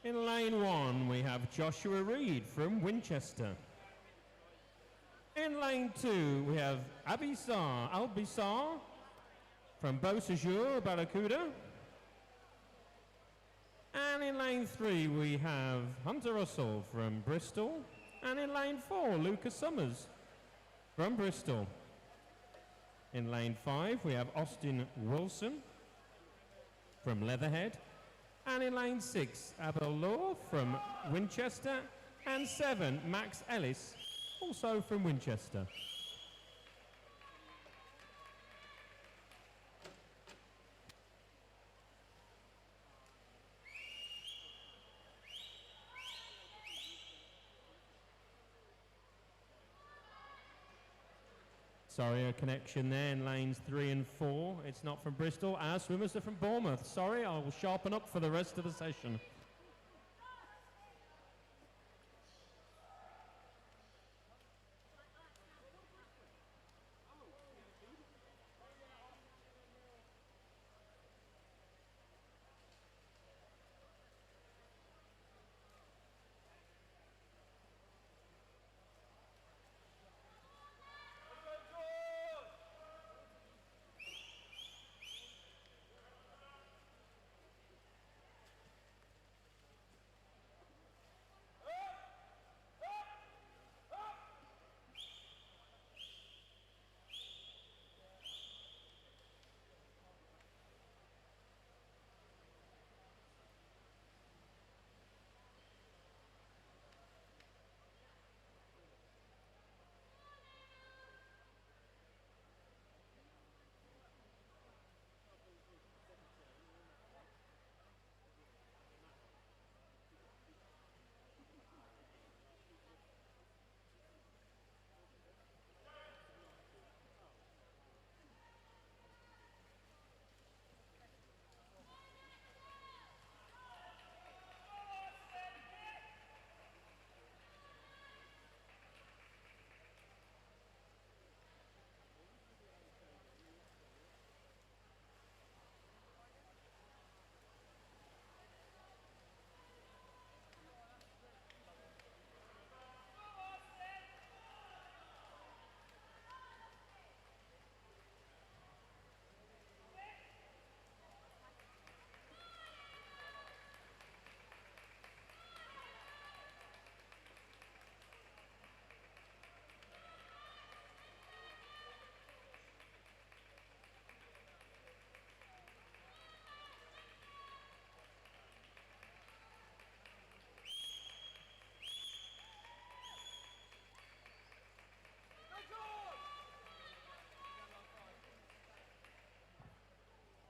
In lane 1, we have Joshua Reed from Winchester. In lane 2, we have Albissar from Beausejour, Barracuda. And in lane 3, we have Hunter Russell from Bristol. And in lane 4, Lucas Summers from Bristol. In lane 5, we have Austin Wilson from Leatherhead. And in lane 6, Abel Law from Winchester. And 7, Max Ellis, also from Winchester. Sorry, a connection there in lanes 3 and 4. It's not from Bristol. Our swimmers are from Bournemouth. Sorry, I will sharpen up for the rest of the session.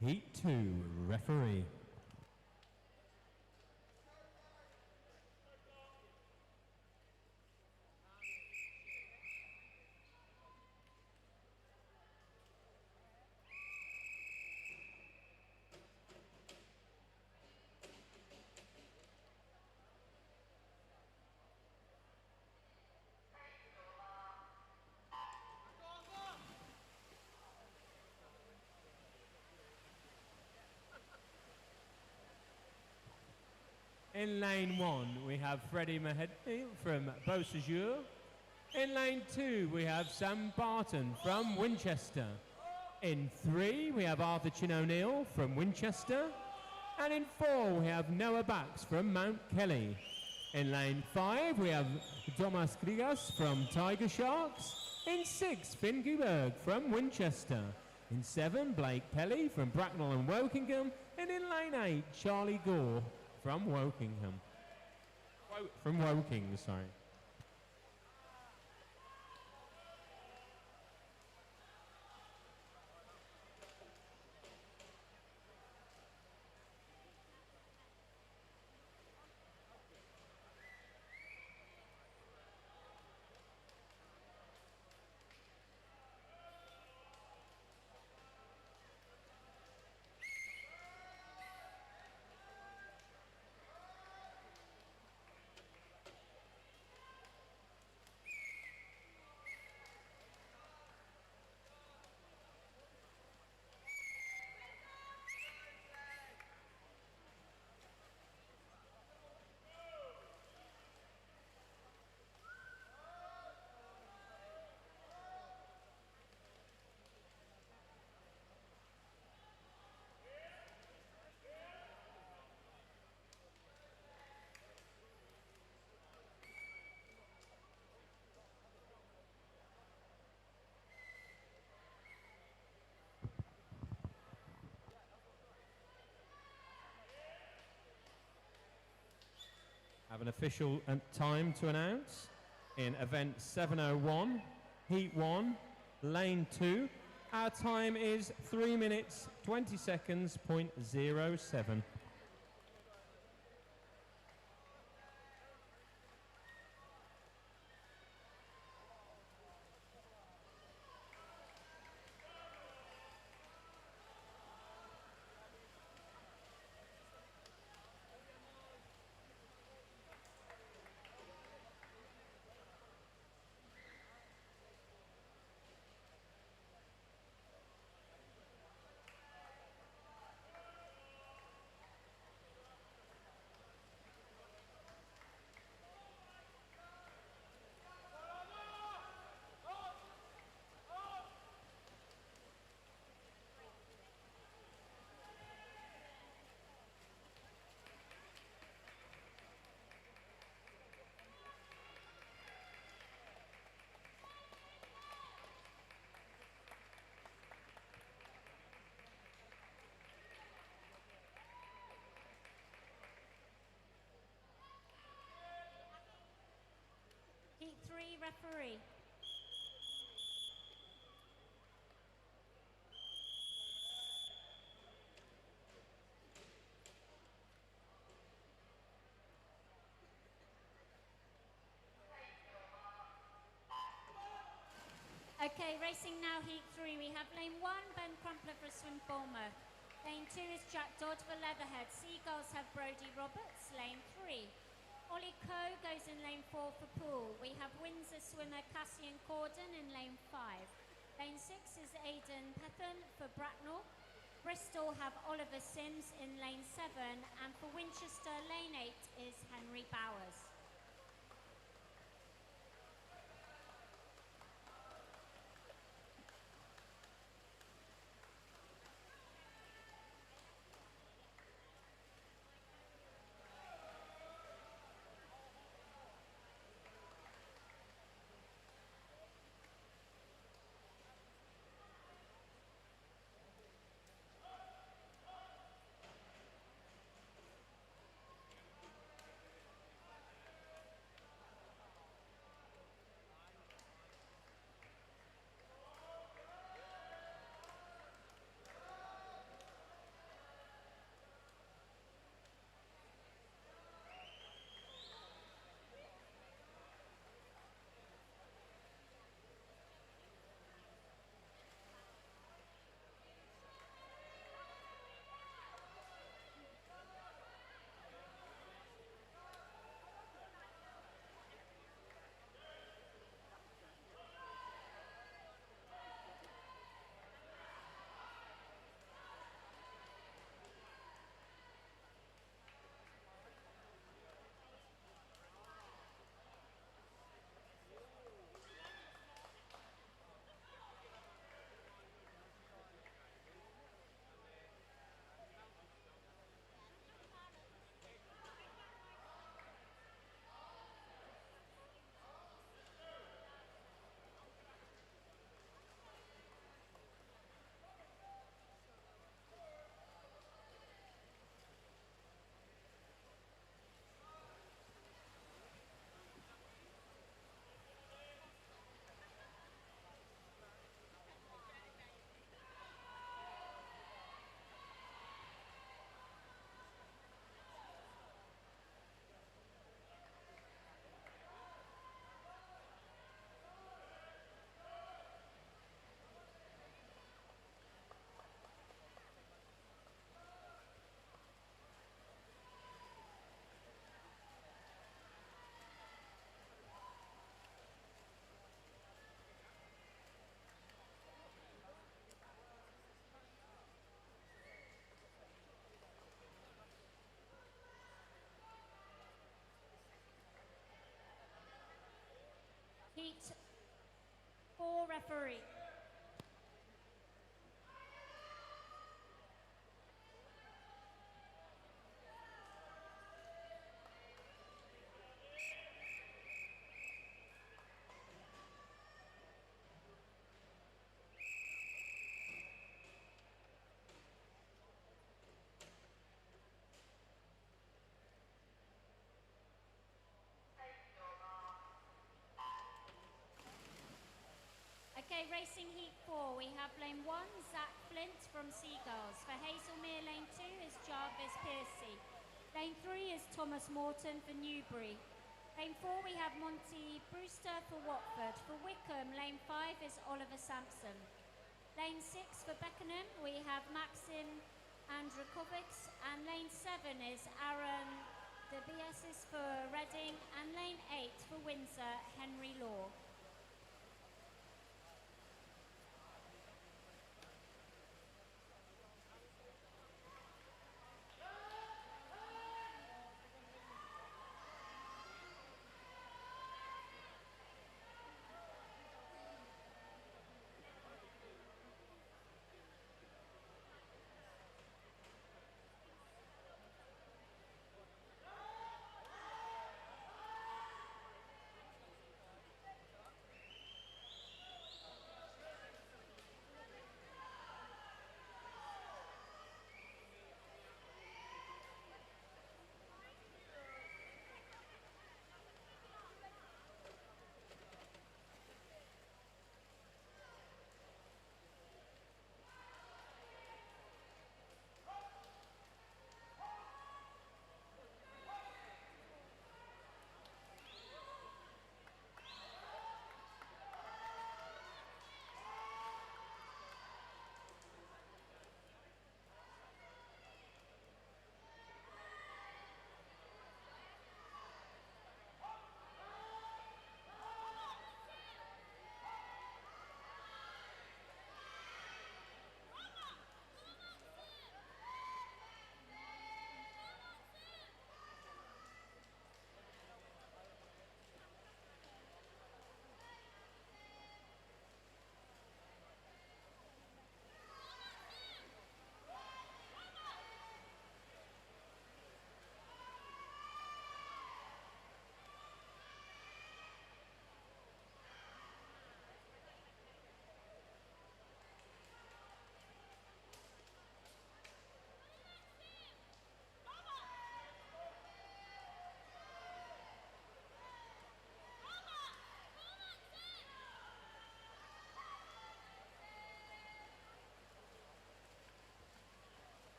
Heat 2, referee. In lane 1, we have Freddie Medley from Beausejour. In lane 2, we have Sam Barton from Winchester. In 3, we have Arthur Chin O'Neill from Winchester. And in 4, we have Noah Bax from Mount Kelly. In lane 5, we have Thomas Krigas from Tiger Sharks. In 6, Finn Guberg from Winchester. In 7, Blake Pelly from Bracknell and Wokingham. And in lane 8, Charlie Gore from Wokingham. From Woking, sorry. have an official time to announce. In event 701, heat 1, lane 2. Our time is 3 minutes, 20 seconds, .07. Heat 3 referee. Okay, racing now heat 3. We have lane 1, Ben Crumpler for Swinformer. Lane 2 is Jack Dodd for Leatherhead. Seagulls have Brody Roberts. Lane 3. Ollie Coe goes in lane 4 for Poole. We have Windsor swimmer Cassian Corden in lane 5. Lane 6 is Aidan Pethan for Bracknell. Bristol have Oliver Sims in lane 7. And for Winchester, lane 8 is Henry Bowers. Heat 4 referee. Okay, racing heat 4, we have lane 1, Zach Flint from Seagulls. For Hazelmere, lane 2 is Jarvis Piercy. Lane 3 is Thomas Morton for Newbury. Lane 4, we have Monty Brewster for Watford. For Wickham, lane 5 is Oliver Sampson. Lane 6 for Beckenham, we have Maxim Andrukovics. And lane 7 is Aaron DeBiasis for Reading. And lane 8 for Windsor, Henry Law.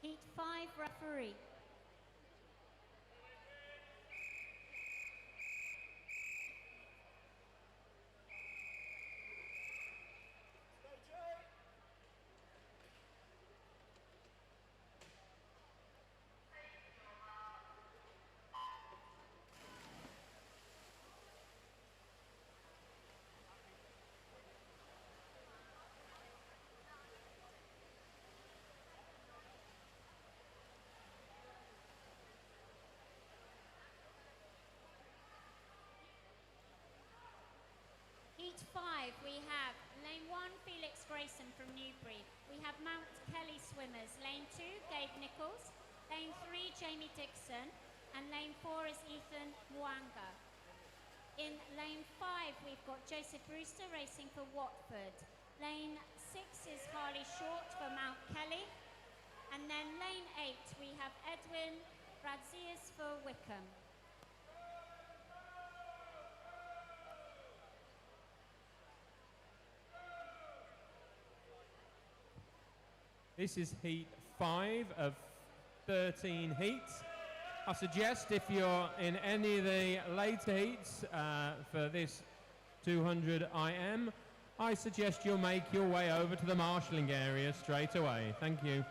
Heat 5, referee. Heat 5, we have lane 1, Felix Grayson from Newbury. We have Mount Kelly swimmers. Lane 2, Gabe Nichols. Lane 3, Jamie Dixon. And lane 4 is Ethan Mwanga. In lane 5, we've got Joseph Brewster racing for Watford. Lane 6 is Harley Short for Mount Kelly. And then lane 8, we have Edwin Radzias for Wickham. This is heat 5 of 13 heats. I suggest if you're in any of the later heats for this 200 IM, I suggest you'll make your way over to the marshalling area straight away. Thank you.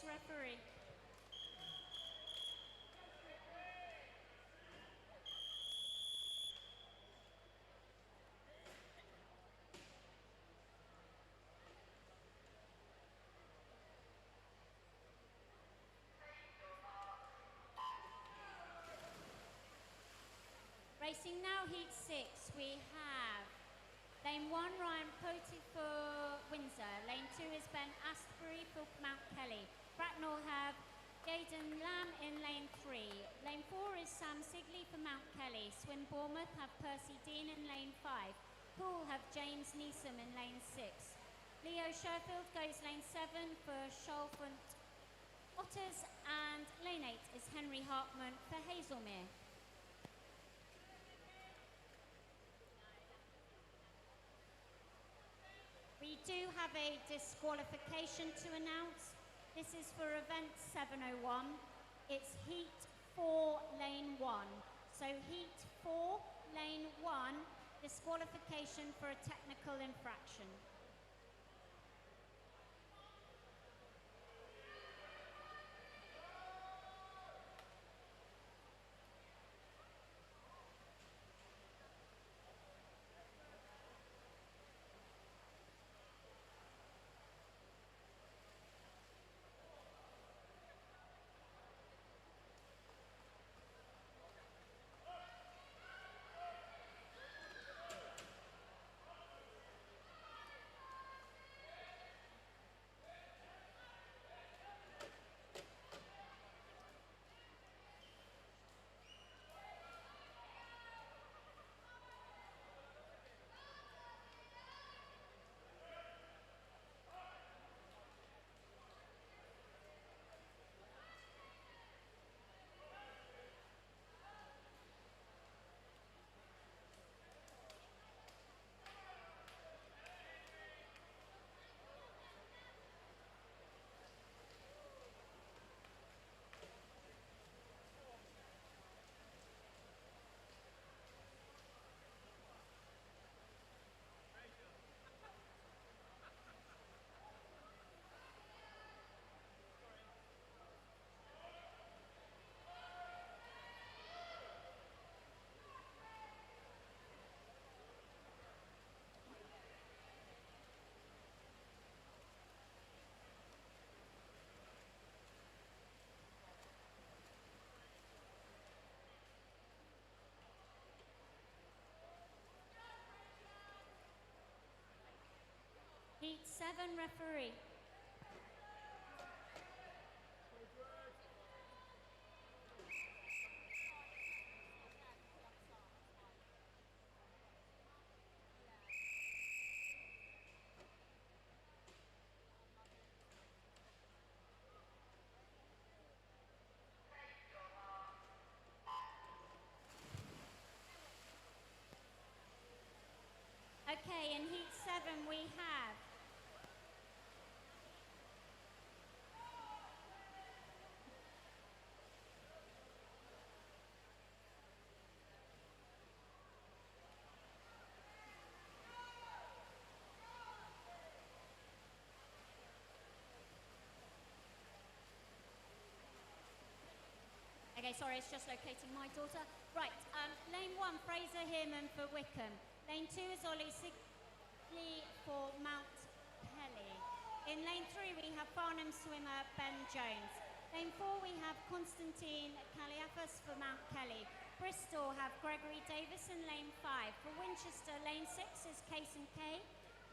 referee. Racing now, heat 6, we have lane 1, Ryan Potey for Windsor. Lane 2 is Ben Astbury for Mount Kelly. Bracknell have Gaydon Lamb in lane 3. Lane 4 is Sam Sigley for Mount Kelly. Swin Bournemouth have Percy Dean in lane 5. Poole have James Neeson in lane 6. Leo Sherfield goes lane 7 for Shalfont Otters, and lane 8 is Henry Hartman for Hazelmere. We do have a disqualification to announce. This is for event 701. It's heat 4, lane 1. So heat 4, lane 1, disqualification for a technical infraction. Heat 7, referee. Okay, in heat 7 we have okay, sorry, it's just locating my daughter. Right, lane 1, Fraser Hearman for Wickham. Lane 2 is Ollie Sigley for Mount Kelly. In lane 3, we have Farnham swimmer Ben Jones. Lane 4, we have Constantine Kaliafas for Mount Kelly. Bristol have Gregory Davis in lane 5. For Winchester, lane 6 is Cason Kay.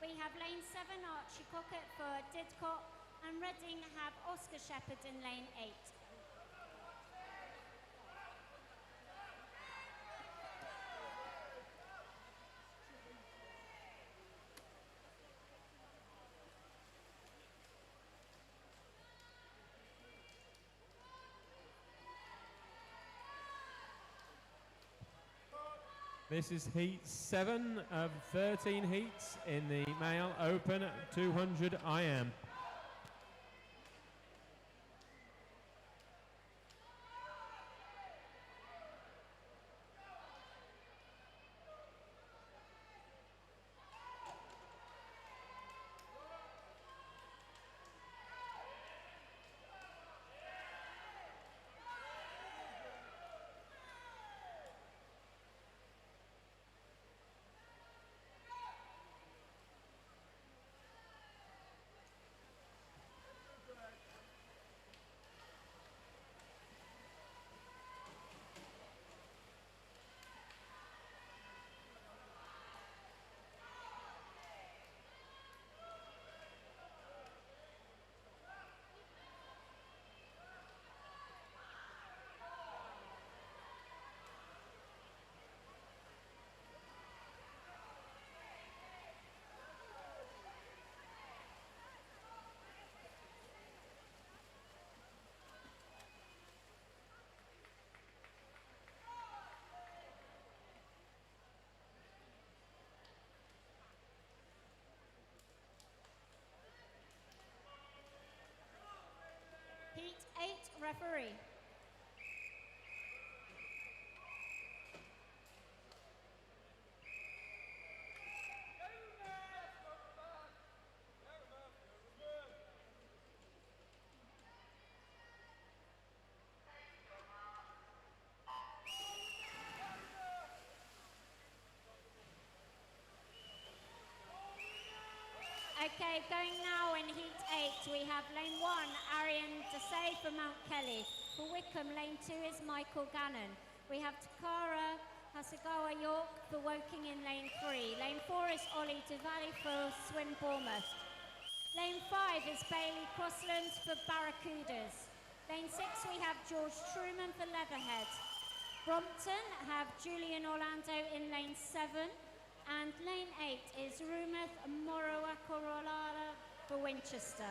We have lane 7, Archie Cockett for Didcot. And Reading have Oscar Shepherd in lane 8. This is heat 7 of 13 heats in the male open 200 IM. referee. Okay, going now in heat 8, we have lane 1, Arian Desai from Mount Kelly. For Wickham, lane 2 is Michael Gannon. We have Takara Hasagawa York for Woking in lane 3. Lane 4 is Ollie Duvalli for Swin Bournemouth. Lane 5 is Bailey Crossland for Barracudas. Lane 6 we have George Truman for Leatherhead. Brompton have Julian Orlando in lane 7. And lane 8 is Rumath Morowakorolala for Winchester.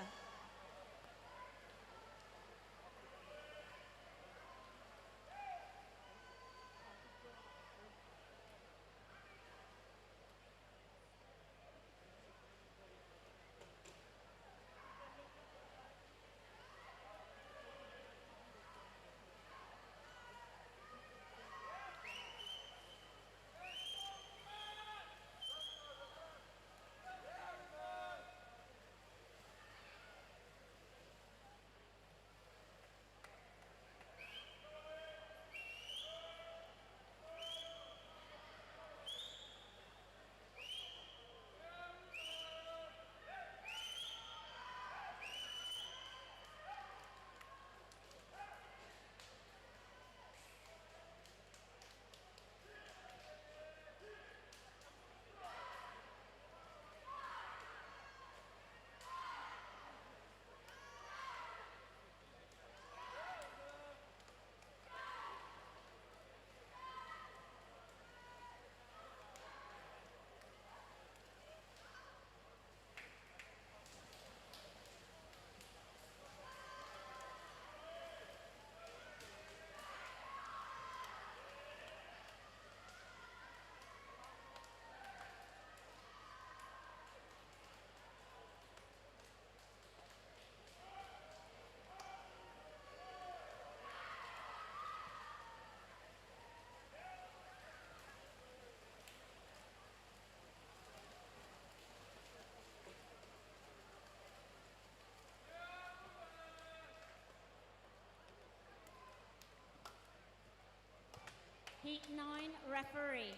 Heat 9, referee.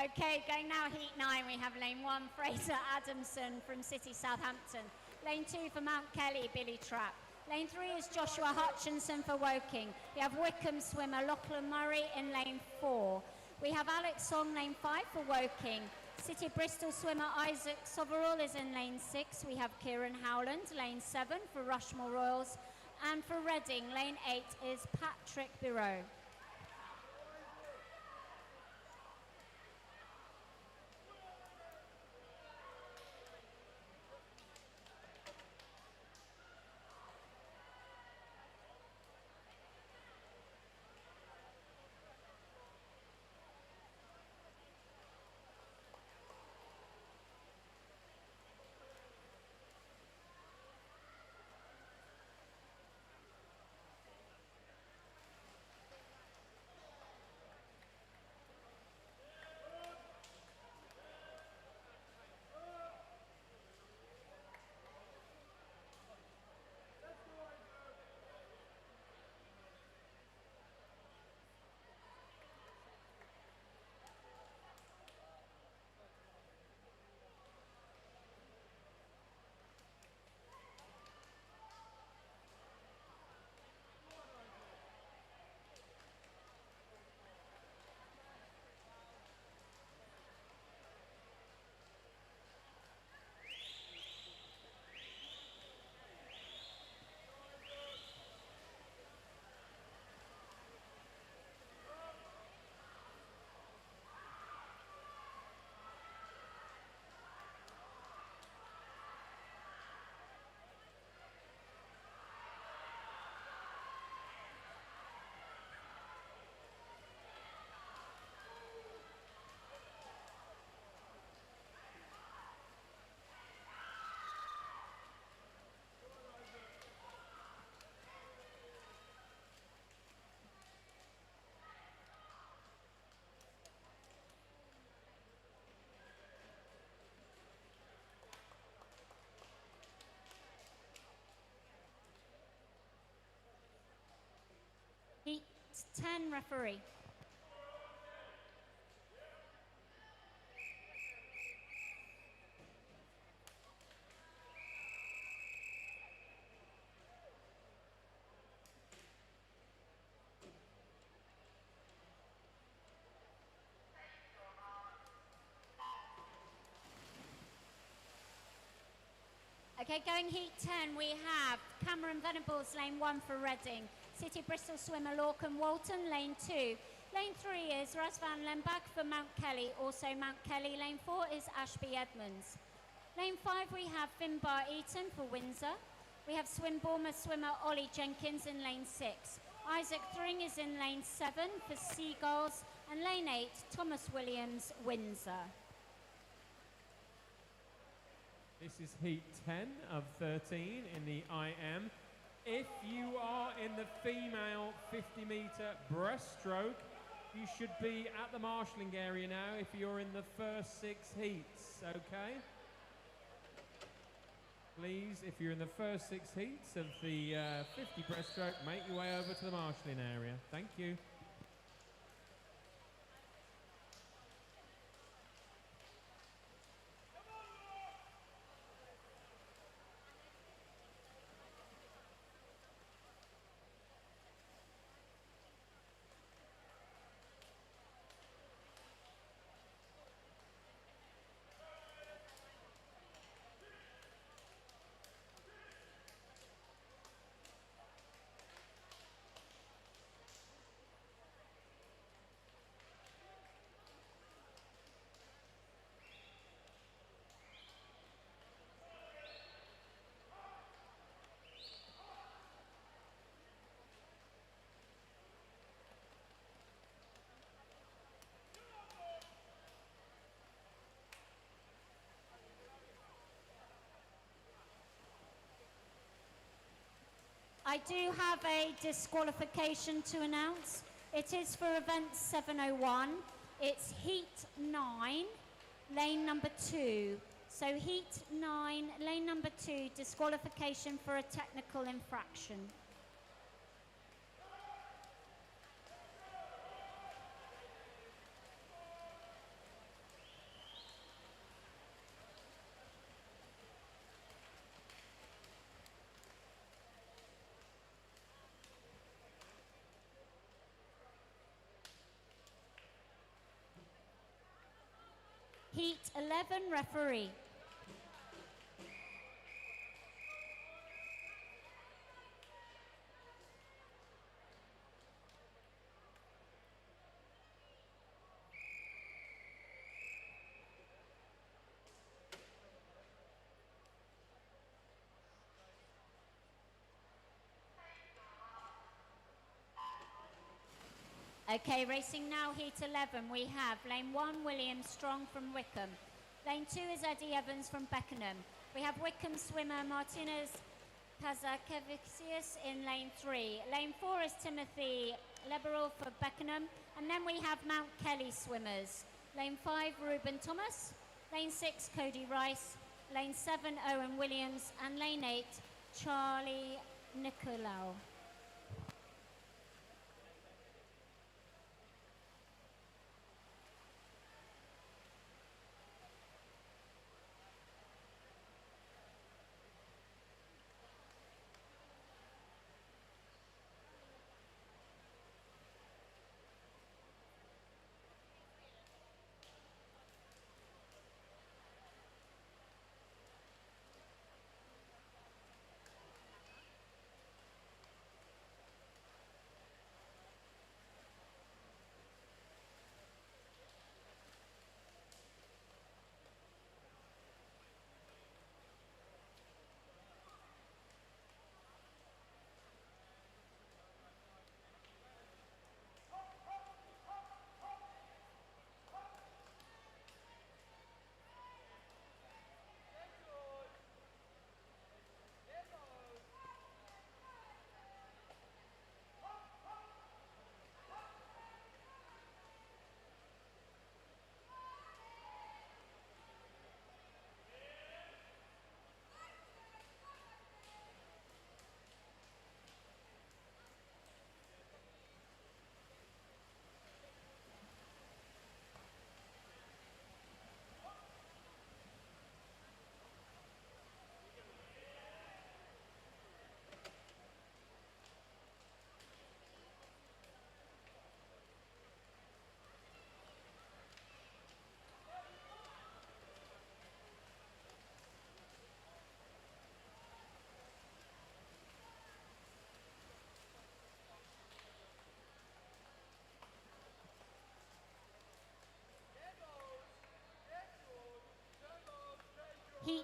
Okay, going now heat 9, we have lane 1, Fraser Adamson from City Southampton. Lane 2 for Mount Kelly, Billy Trapp. Lane 3 is Joshua Hutchinson for Woking. We have Wickham swimmer Lachlan Murray in lane 4. We have Alex Song, lane 5 for Woking. City Bristol swimmer Isaac Soverall is in lane 6. We have Kieran Howland, lane 7 for Rushmore Royals. And for Reading, lane 8 is Patrick Biro. 10, referee. Okay, going heat 10, we have Cameron Venables, lane 1 for Reading. City Bristol swimmer Lorcan Walton, lane 2. Lane 3 is Razvan Lembach for Mount Kelly, also Mount Kelly. Lane 4 is Ashby Edmonds. Lane 5, we have Finbar Eaton for Windsor. We have Swimbormer swimmer Ollie Jenkins in lane 6. Isaac Thring is in lane 7 for Seagulls. And lane 8, Thomas Williams, Windsor. This is heat 10 of 13 in the IM. If you are in the female 50-metre breaststroke, you should be at the marshalling area now if you're in the first 6 heats, okay? Please, if you're in the first 6 heats of the 50 breaststroke, make your way over to the marshalling area. Thank you. I do have a disqualification to announce. It is for event 701. It's heat 9, lane number 2. So heat 9, lane number 2, disqualification for a technical infraction. Heat 11, referee. Okay, racing now, heat 11. We have lane 1, William Strong from Wickham. Lane 2 is Eddie Evans from Beckenham. We have Wickham swimmer Martinez Kazakevicius in lane 3. Lane 4 is Timothy Leberall for Beckenham. And then we have Mount Kelly swimmers. Lane 5, Ruben Thomas. Lane 6, Cody Rice. Lane 7, Owen Williams. And lane 8, Charlie Nicolau.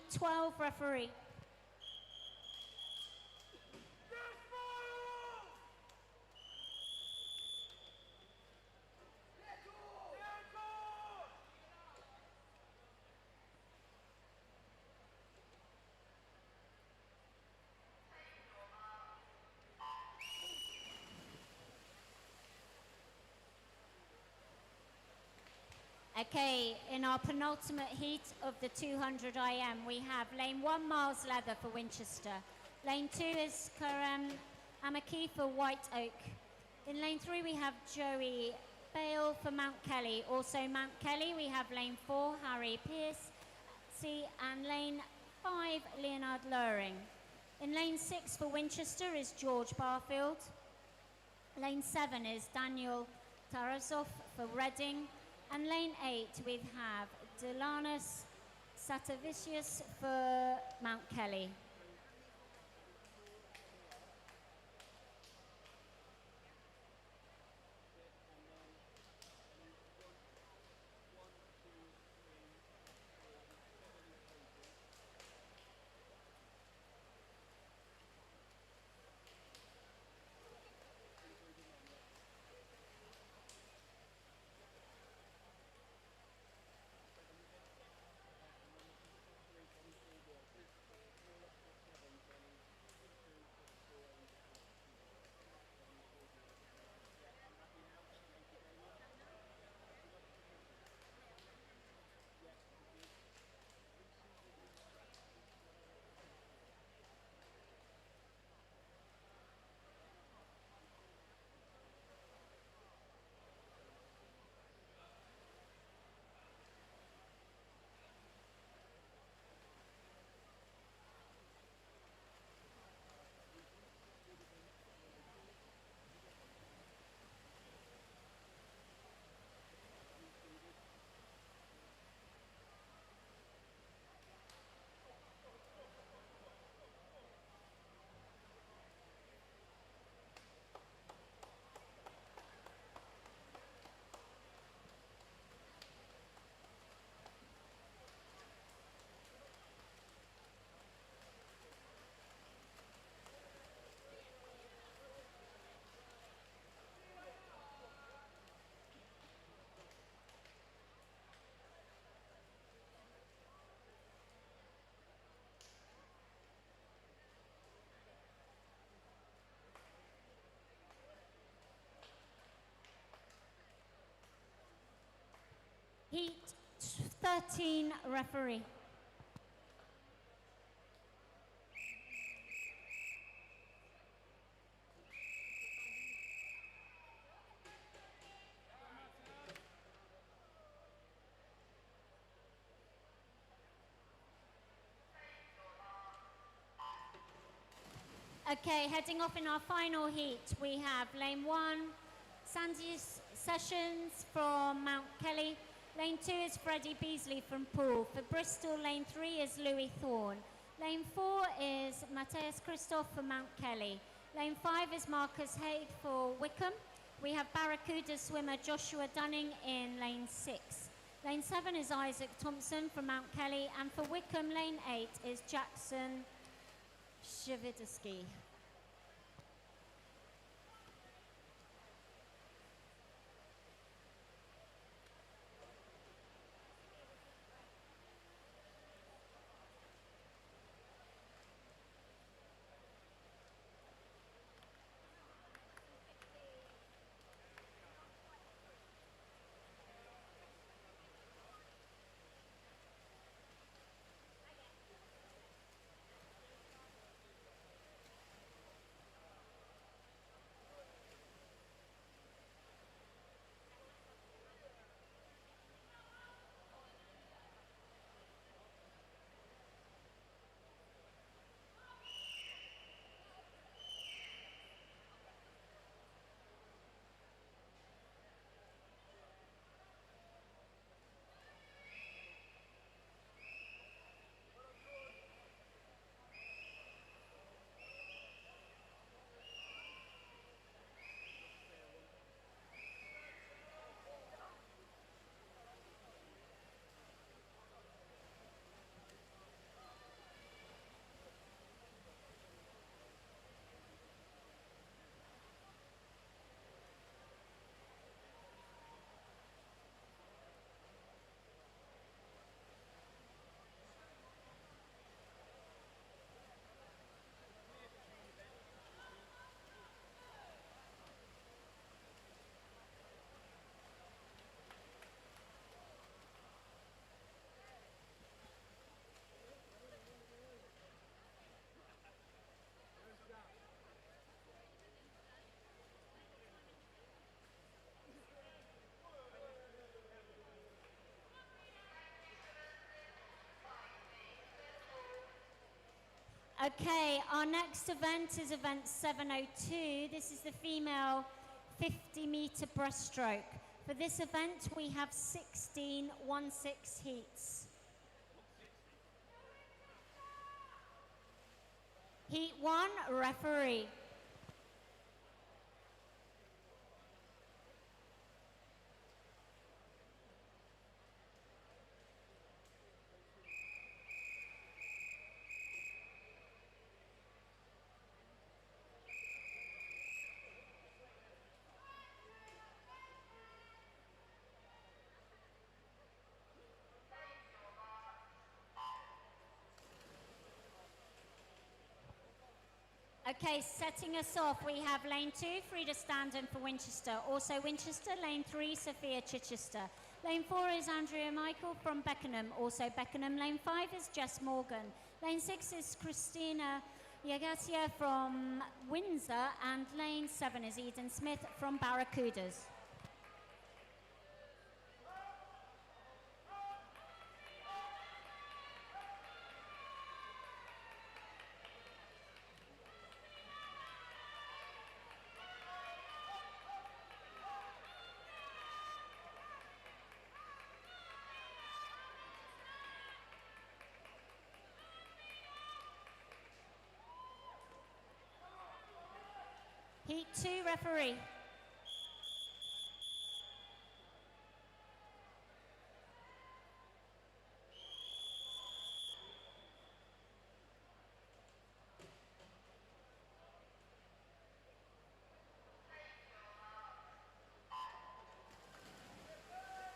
Heat 12 referee. Okay, in our penultimate heat of the 200 IM, we have lane 1, Miles Leather for Winchester. Lane 2 is Karam Amaki for White Oak. In lane 3, we have Joey Bale for Mount Kelly. Also Mount Kelly, we have lane 4, Harry Pierce, and lane 5, Leonard Loring. In lane 6 for Winchester is George Barfield. Lane 7 is Daniel Tarasov for Reading. And lane 8, we have Delanis Satavicius for Mount Kelly. Heat 13 referee. Okay, heading off in our final heat, we have lane 1, Sandy Sessions from Mount Kelly. Lane 2 is Freddie Beasley from Poole. For Bristol, lane 3 is Louis Thorne. Lane 4 is Matthias Christoph for Mount Kelly. Lane 5 is Marcus Haig for Wickham. We have Barracuda swimmer Joshua Dunning in lane 6. Lane 7 is Isaac Thompson from Mount Kelly. And for Wickham, lane 8 is Jackson Shavidsky. Okay, our next event is event 702. This is the female 50-meter breaststroke. For this event, we have 16 1/6 heats. Heat 1, referee. Okay, setting us off, we have lane 2, Frida Standen for Winchester. Also Winchester, lane 3, Sophia Chichester. Lane 4 is Andrea Michael from Beckenham. Also Beckenham. Lane 5 is Jess Morgan. Lane 6 is Christina Yagasia from Windsor. And lane 7 is Eden Smith from Barracudas. Heat 2, referee.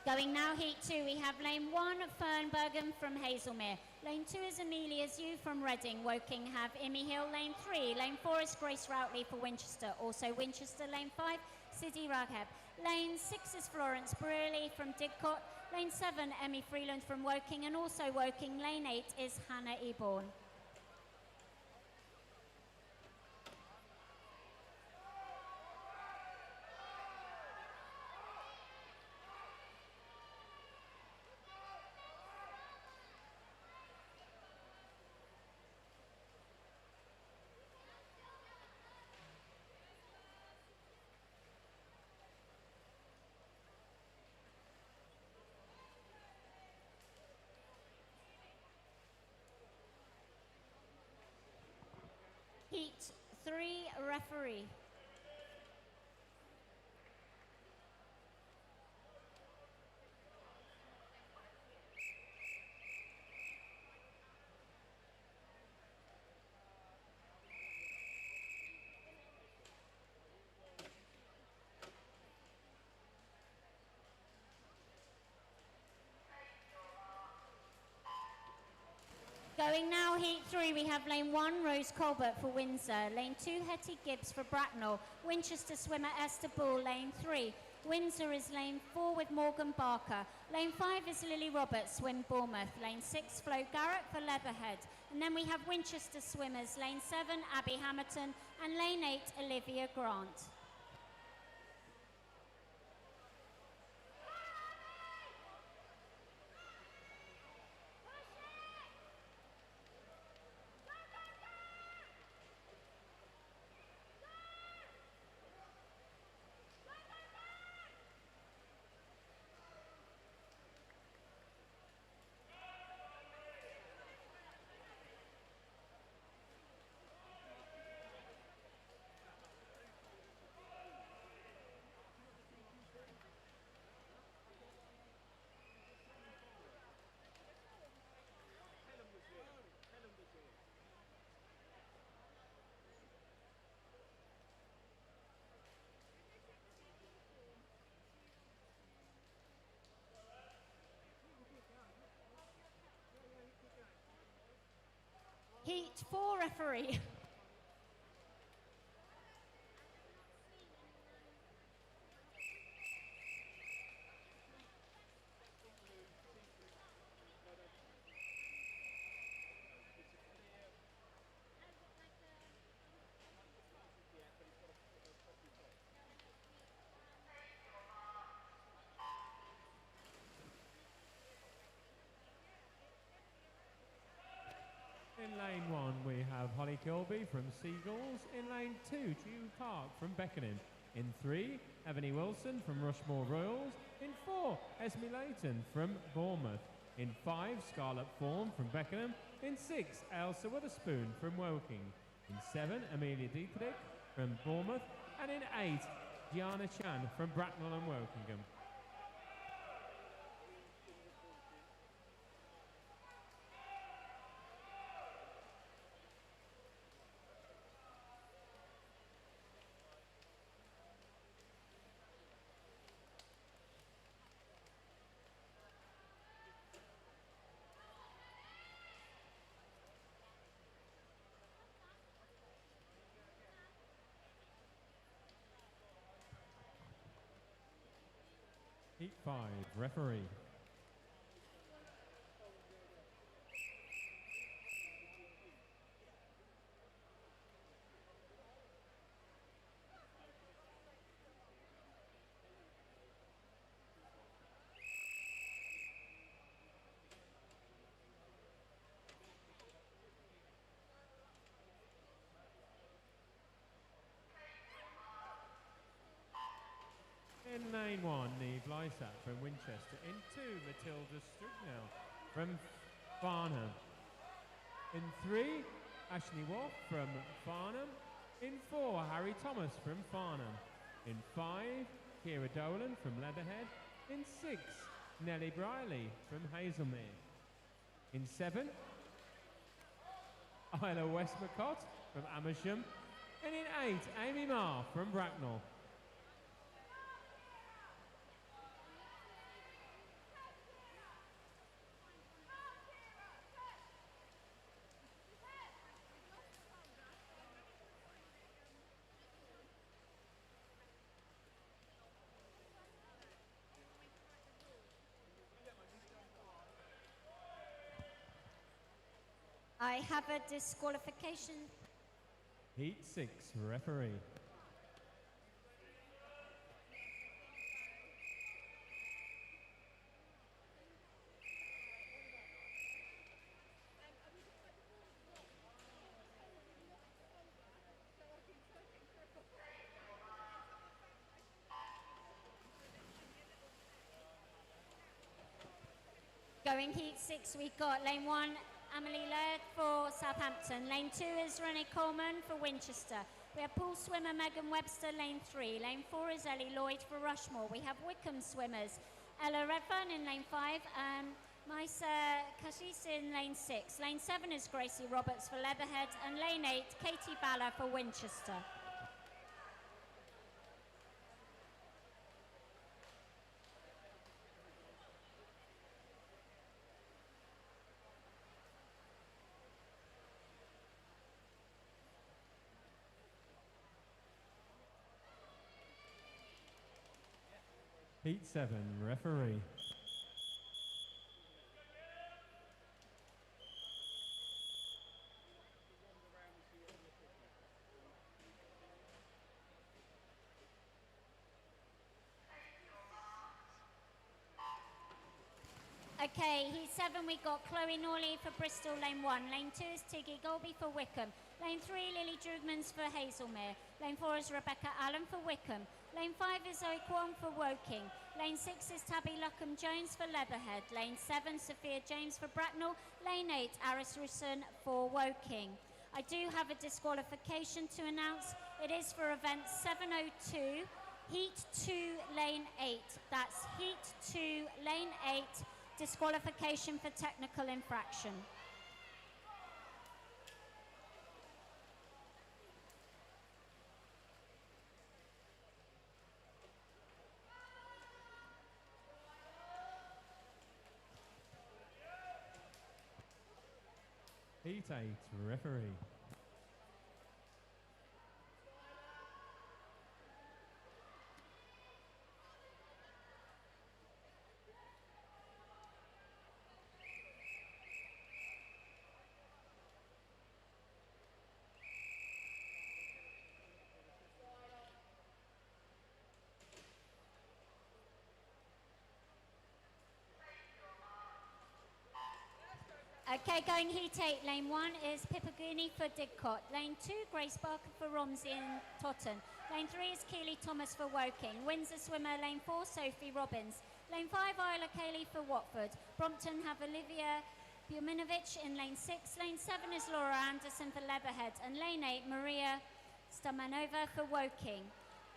Going now, heat 2, we have lane 1, Fernbergen from Hazelmere. Lane 2 is Amelia Zhu from Reading. Woking have Imi Hill. Lane 3, lane 4 is Grace Routley for Winchester. Also Winchester, lane 5, Sidi Ragheb. Lane 6 is Florence Brearley from Didcot. Lane 7, Emmy Freeland from Woking. And also Woking, lane 8 is Hannah Eborn. Heat 3, referee. Going now, heat 3, we have lane 1, Rose Colbert for Windsor. Lane 2, Hetty Gibbs for Bracknell. Winchester swimmer Esther Bull, lane 3. Windsor is lane 4 with Morgan Barker. Lane 5 is Lily Roberts, swim Bournemouth. Lane 6, Flo Garrett for Leatherhead. And then we have Winchester swimmers, lane 7, Abby Hamilton, and lane 8, Olivia Grant. Heat 4, referee. In lane 1, we have Holly Kilby from Seagulls. In lane 2, Jude Park from Beckenham. In 3, Ebony Wilson from Rushmore Royals. In 4, Esme Layton from Bournemouth. In 5, Scarlett Fawn from Beckenham. In 6, Ailsa Witherspoon from Woking. In 7, Amelia Dietrich from Bournemouth. And in 8, Gianna Chan from Bracknell and Wokingham. Heat 5, referee. In lane 1, Neve Lysat from Winchester. In 2, Matilda Strugnell from Farnham. In 3, Ashley Wolf from Farnham. In 4, Harry Thomas from Farnham. In 5, Kira Dolan from Leatherhead. In 6, Nellie Briley from Hazelmere. In 7, Isla Westmacott from Amersham. And in 8, Amy Marr from Bracknell. I have a disqualification. Heat 6, referee. Going heat 6, we've got lane 1, Amelie Laird for Southampton. Lane 2 is Renee Coleman for Winchester. We have pool swimmer Megan Webster, lane 3. Lane 4 is Ellie Lloyd for Rushmore. We have Wickham swimmers, Ella Redfern in lane 5, Maisa Kashis in lane 6. Lane 7 is Gracie Roberts for Leatherhead, and lane 8, Katie Balla for Winchester. Heat 7, referee. Okay, heat 7, we got Chloe Norley for Bristol, lane 1. Lane 2 is Tiggy Golby for Wickham. Lane 3, Lily Drugmans for Hazelmere. Lane 4 is Rebecca Allen for Wickham. Lane 5 is Zoe Kwong for Woking. Lane 6 is Tabby Luckham-Jones for Leatherhead. Lane 7, Sophia James for Bracknell. Lane 8, Aris Russon for Woking. I do have a disqualification to announce. It is for event 702, heat 2, lane 8. That's heat 2, lane 8, disqualification for technical infraction. Heat 8, referee. Okay, going heat 8. Lane 1 is Pippaguni for Didcot. Lane 2, Grace Barker for Romsey and Totten. Lane 3 is Keely Thomas for Woking. Windsor Swimmer, lane 4, Sophie Robbins. Lane 5, Isla Cayley for Watford. Brompton have Olivia Buminovic in lane 6. Lane 7 is Laura Anderson for Leatherhead. And lane 8, Maria Stamanova for Woking.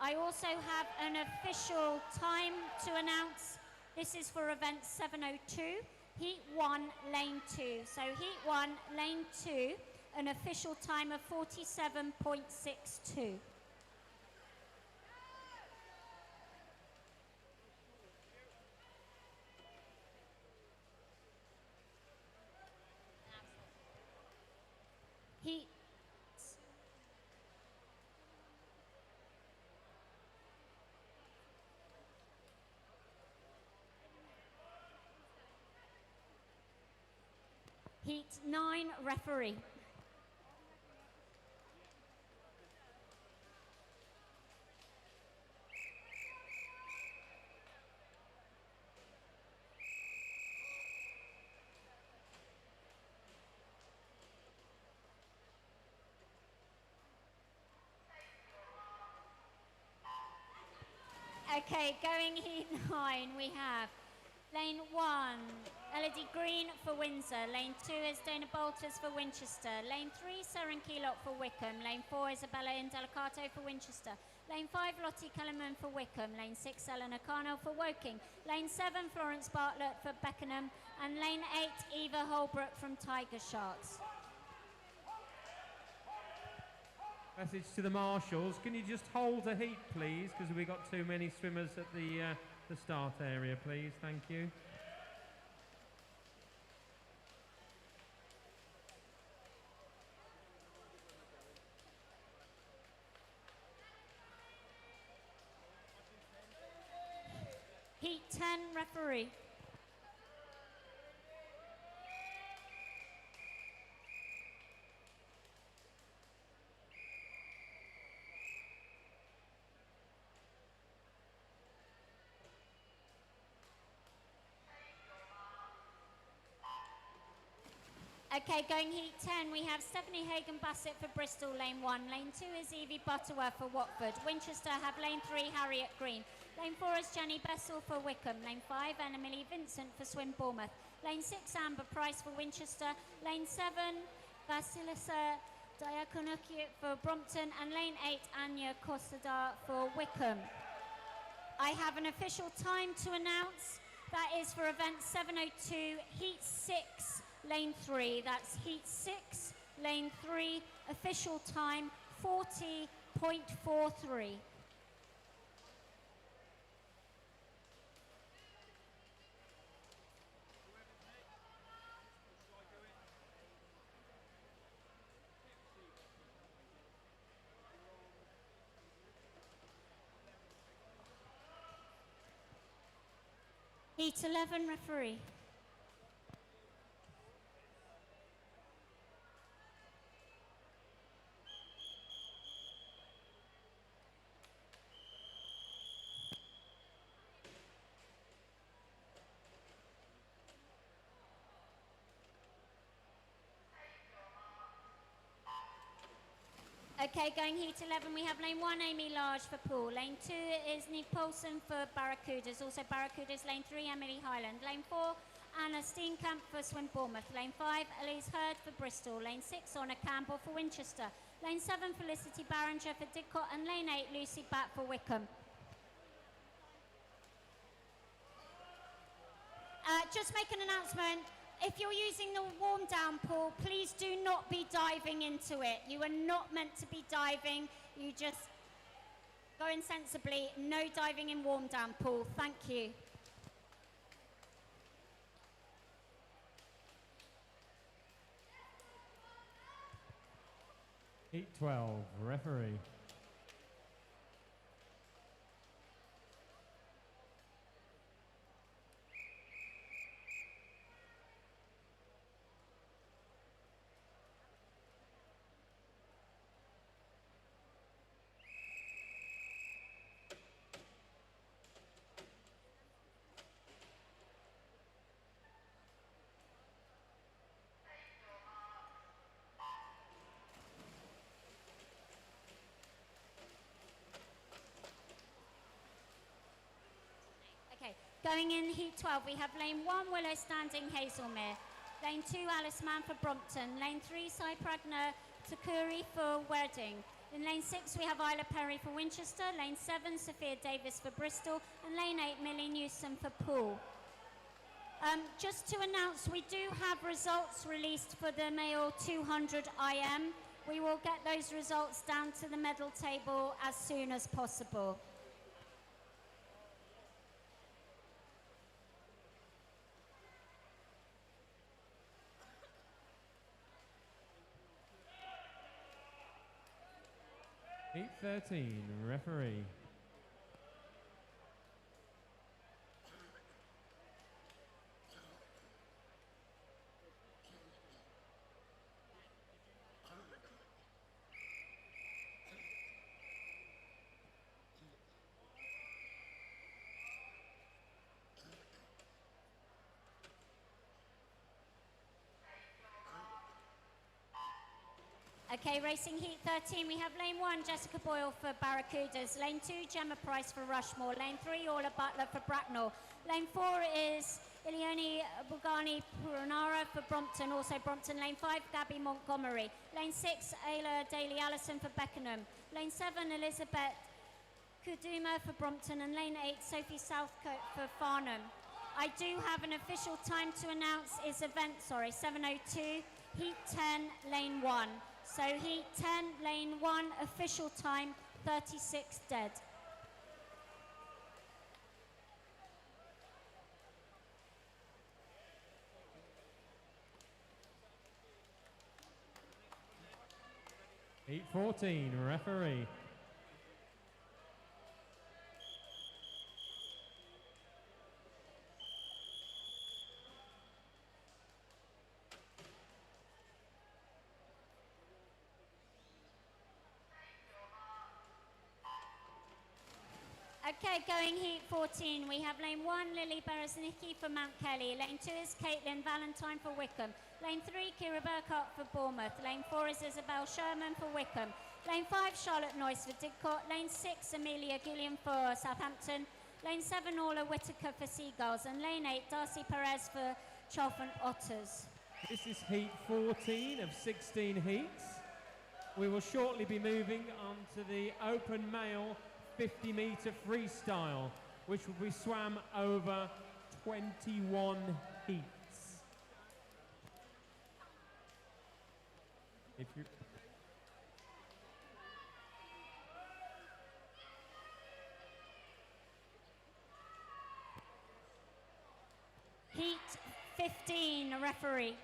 I also have an official time to announce. This is for event 702, Heat 1, Lane 2. So Heat 1, Lane 2, an official time of 47.62. Heat Heat 9, referee. Okay, going heat 9, we have lane 1, Elodie Green for Windsor. Lane 2 is Dana Bolters for Winchester. Lane 3, Seren Keylott for Wickham. Lane 4, Isabella Indelicato for Winchester. Lane 5, Lottie Kellerman for Wickham. Lane 6, Eleanor Carnell for Woking. Lane 7, Florence Bartlett for Beckenham. And lane 8, Eva Holbrook from Tiger Sharks. Message to the marshals. Can you just hold the heat, please? Because we've got too many swimmers at the start area, please. Thank you. Heat 10, referee. Okay, going heat 10, we have Stephanie Hagan-Bassett for Bristol, lane 1. Lane 2 is Evie Butterworth for Watford. Winchester have lane 3, Harriet Green. Lane 4 is Jenny Bessel for Wickham. Lane 5, Emily Vincent for Swim Bournemouth. Lane 6, Amber Price for Winchester. Lane 7, Vasilisa Diakonukic for Brompton. And lane 8, Anya Kostadar for Wickham. I have an official time to announce. That is for event 702, heat 6. Lane 3, that's heat 6, lane 3, official time 40.43. Heat 11, referee. Okay, going heat 11, we have lane 1, Amy Large for Poole. Lane 2 is Nick Paulson for Barracudas. Also Barracudas, lane 3, Emily Highland. Lane 4, Anna Steenkamp for Swim Bournemouth. Lane 5, Elise Hurd for Bristol. Lane 6, Honor Campbell for Winchester. Lane 7, Felicity Barringer for Didcot. And lane 8, Lucy Batt for Wickham. Just make an announcement. If you're using the warm down pool, please do not be diving into it. You are not meant to be diving. You just go in sensibly. No diving in warm down pool. Thank you. Heat 12, referee. Going in heat 12, we have lane 1, Willow Standing, Hazelmere. Lane 2, Alice Mann for Brompton. Lane 3, Sai Pragna Takuri for Reading. In lane 6, we have Isla Perry for Winchester. Lane 7, Sophia Davis for Bristol. And lane 8, Millie Newsom for Poole. Just to announce, we do have results released for the male 200 IM. We will get those results down to the medal table as soon as possible. Heat 13, referee. Okay, racing heat 13, we have lane 1, Jessica Boyle for Barracudas. Lane 2, Gemma Price for Rushmore. Lane 3, Orla Butler for Bracknell. Lane 4 is Ilione Bugani Puranara for Brompton, also Brompton. Lane 5, Gabby Montgomery. Lane 6, Ayla Daly Allison for Beckenham. Lane 7, Elizabeth Kuduma for Brompton. And lane 8, Sophie Southcote for Farnham. I do have an official time to announce. Is event, 7:02, heat 10, lane 1. So heat 10, lane 1, official time, 36 dead. Heat 14, referee. Okay, going heat 14, we have lane 1, Lily Bereznicki for Mount Kelly. Lane 2 is Caitlin Valentine for Wickham. Lane 3, Kira Burkhart for Bournemouth. Lane 4 is Isabel Sherman for Wickham. Lane 5, Charlotte Noyce for Didcot. Lane 6, Amelia Gilliam for Southampton. Lane 7, Orla Whittaker for Seagulls. And lane 8, Darcy Perez for Chalfont Otters. This is heat 14 of 16 heats. We will shortly be moving on to the open male 50-metre freestyle, which will be swam over 21 heats. If you Heat 15, referee.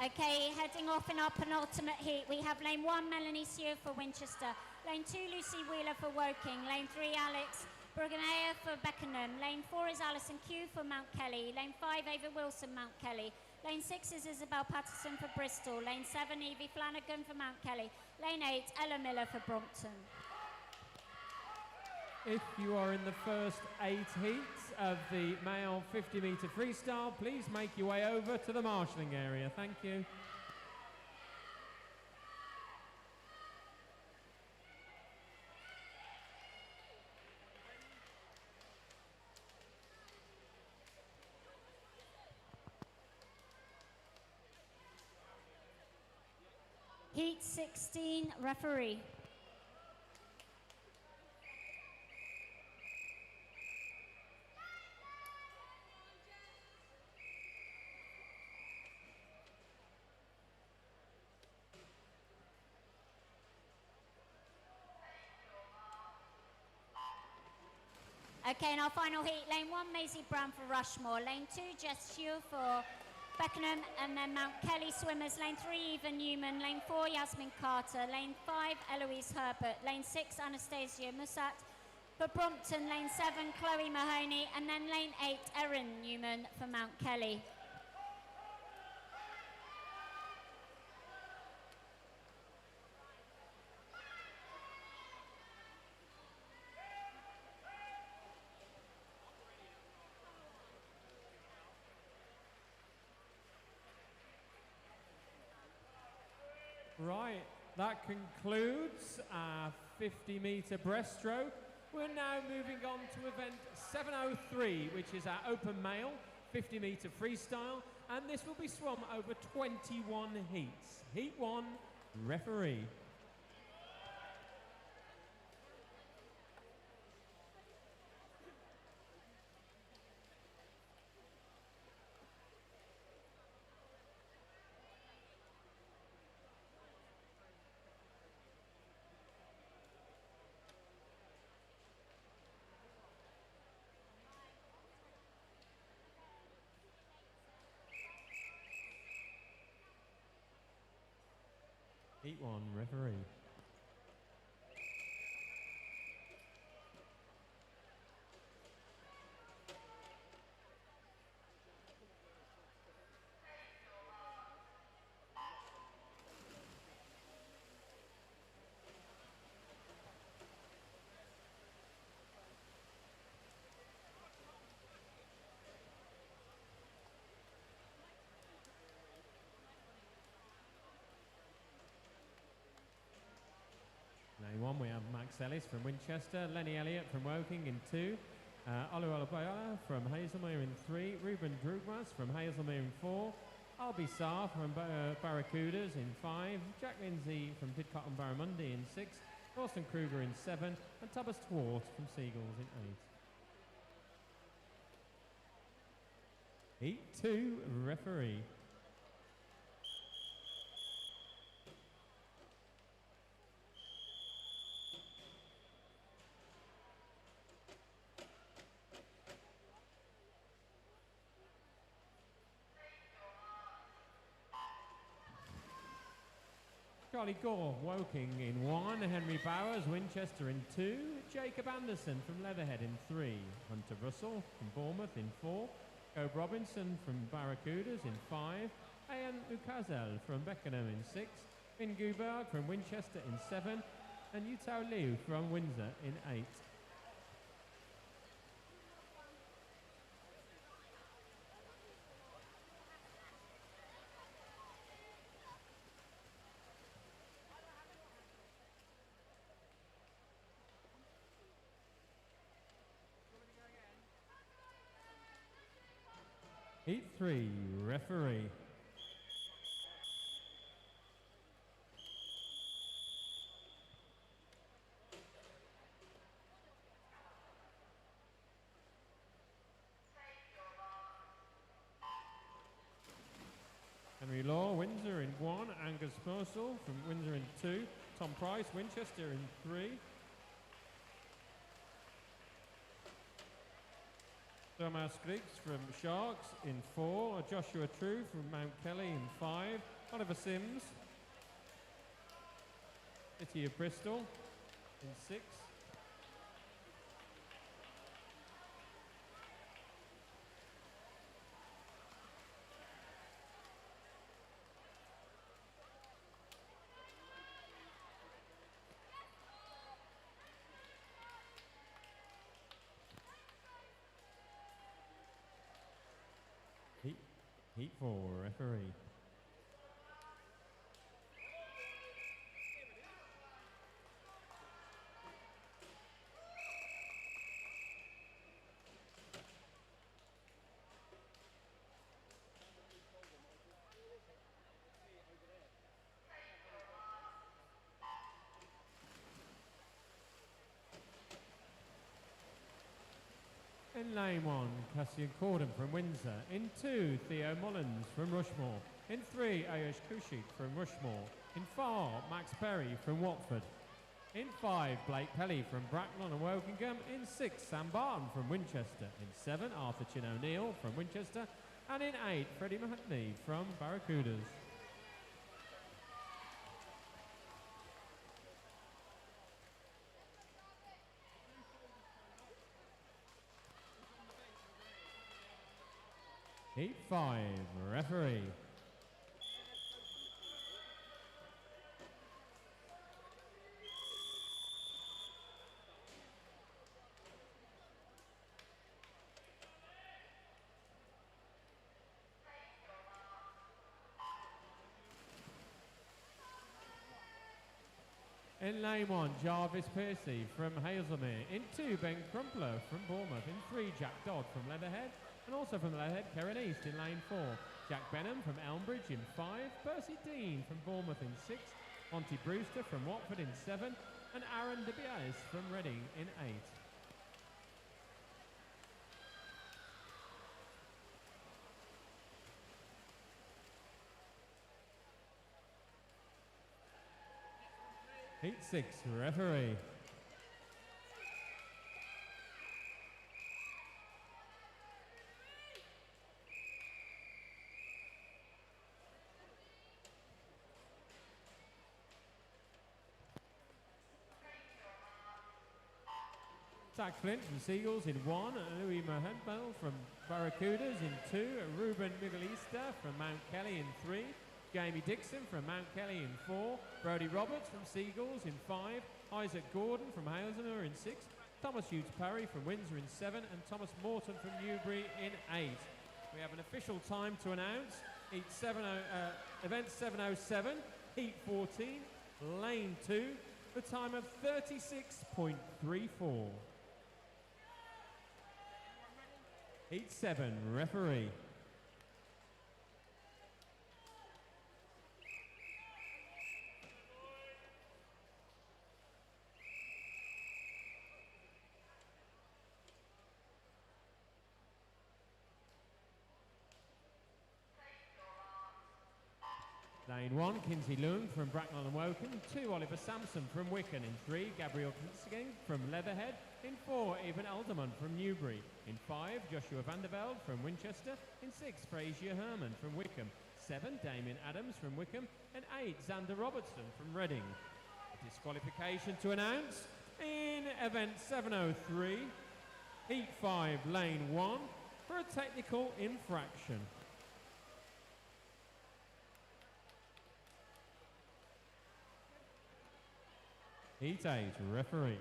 Okay, heading off in our penultimate heat, we have lane 1, Melanie Sew for Winchester. Lane 2, Lucy Wheeler for Woking. Lane 3, Alex Bruganea for Beckenham. Lane 4 is Alison Q for Mount Kelly. Lane 5, Ava Wilson, Mount Kelly. Lane 6 is Isabel Patterson for Bristol. Lane 7, Evie Flanagan for Mount Kelly. Lane 8, Ella Miller for Brompton. If you are in the first 8 heats of the male 50-metre freestyle, please make your way over to the marshalling area. Thank you. Heat 16, referee. Okay, in our final heat, lane 1, Maisie Brown for Rushmore. Lane 2, Jess Hugh for Beckenham, and then Mount Kelly swimmers. Lane 3, Eva Newman. Lane 4, Yasmin Carter. Lane 5, Eloise Herbert. Lane 6, Anastasia Musat For Brompton, lane 7, Chloe Mahoney, and then lane 8, Erin Newman for Mount Kelly. Right, that concludes our 50-metre breaststroke. We're now moving on to event 703, which is our open male 50-metre freestyle, and this will be swum over 21 heats. Heat 1, referee. Heat 1, referee. Lane 1, we have Max Ellis from Winchester, Lenny Elliott from Woking in 2, Olu Olabayala from Hazelmere in 3, Ruben Drugmas from Hazelmere in 4, Albi Saar from Barracudas in 5, Jack Lindsay from Didcot and Barramundi in 6, Austin Kruger in 7, and Thomas Twart from Seagulls in 8. Heat 2, referee. Charlie Gore, Woking in 1, Henry Bowers, Winchester in 2, Jacob Anderson from Leatherhead in 3, Hunter Russell from Bournemouth in 4, Gobe Robinson from Barracudas in 5, Ian Ukazel from Beckenham in 6, Finn Guberg from Winchester in 7, and Yutao Liu from Windsor in 8. Heat 3, referee. Henry Law, Windsor in 1, Angus Morsel from Windsor in 2, Tom Price, Winchester in 3, Thomas Griggs from Sharks in 4, Joshua True from Mount Kelly in 5, Oliver Sims, City of Bristol in 6, Heat 4, referee. In lane 1, Cassian Corden from Windsor. In 2, Theo Mullins from Rushmore. In 3, Ayush Kushik from Rushmore. In 4, Max Perry from Watford. In 5, Blake Pelly from Bracknell and Wokingham. In 6, Sam Barton from Winchester. In 7, Arthur Chin O'Neill from Winchester. And in 8, Freddie Mahoney from Barracudas. Heat 5, referee. In lane 1, Jarvis Piercy from Hazelmere. In 2, Ben Crumpler from Bournemouth. In 3, Jack Dodd from Leatherhead. And also from Leatherhead, Karen East in lane 4. Jack Benham from Elmbridge in 5. Percy Dean from Bournemouth in 6. Monty Brewster from Watford in 7. And Aaron DeBias from Reading in 8. Heat 6, referee. Zach Flint from Seagulls in 1, Louis Mahedbel from Barracudas in 2, Ruben Miguelista from Mount Kelly in 3, Jamie Dixon from Mount Kelly in 4, Brody Roberts from Seagulls in 5, Isaac Gordon from Hazelmere in 6, Thomas Hughes Parry from Windsor in 7, and Thomas Morton from Newbury in 8. We have an official time to announce. Event 707, Heat 14, Lane 2, the time of 36.34. Heat 7, referee. Lane 1, Kinsey Lewin from Bracknell and Woking. 2, Oliver Sampson from Wicken. In 3, Gabriel Kinsigeng from Leatherhead. In 4, Evan Alderman from Newbury. In 5, Joshua Vandervelde from Winchester. In 6, Frazier Herman from Wickham. 7, Damien Adams from Wickham. And 8, Xander Robertson from Reading. A disqualification to announce in event 703, Heat 5, Lane 1, for a technical infraction. Heat 8, referee.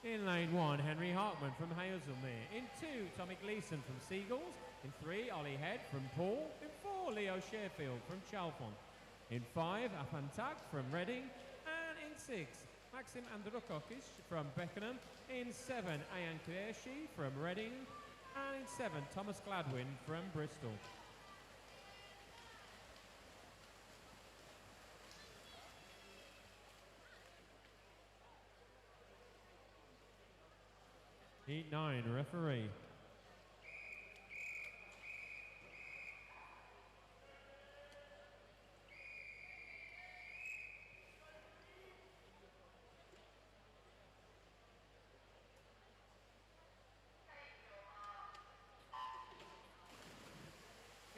In lane 1, Henry Hartman from Hazelmere. In 2, Tommy Gleeson from Seagulls. In 3, Ollie Head from Paul. In 4, Leo Sherfield from Chalfont. In 5, Apantak from Reading. And in 6, Maxim Androkokis from Beckenham. In 7, Ayan Klershi from Reading. And in 7, Thomas Gladwin from Bristol. Heat 9, referee.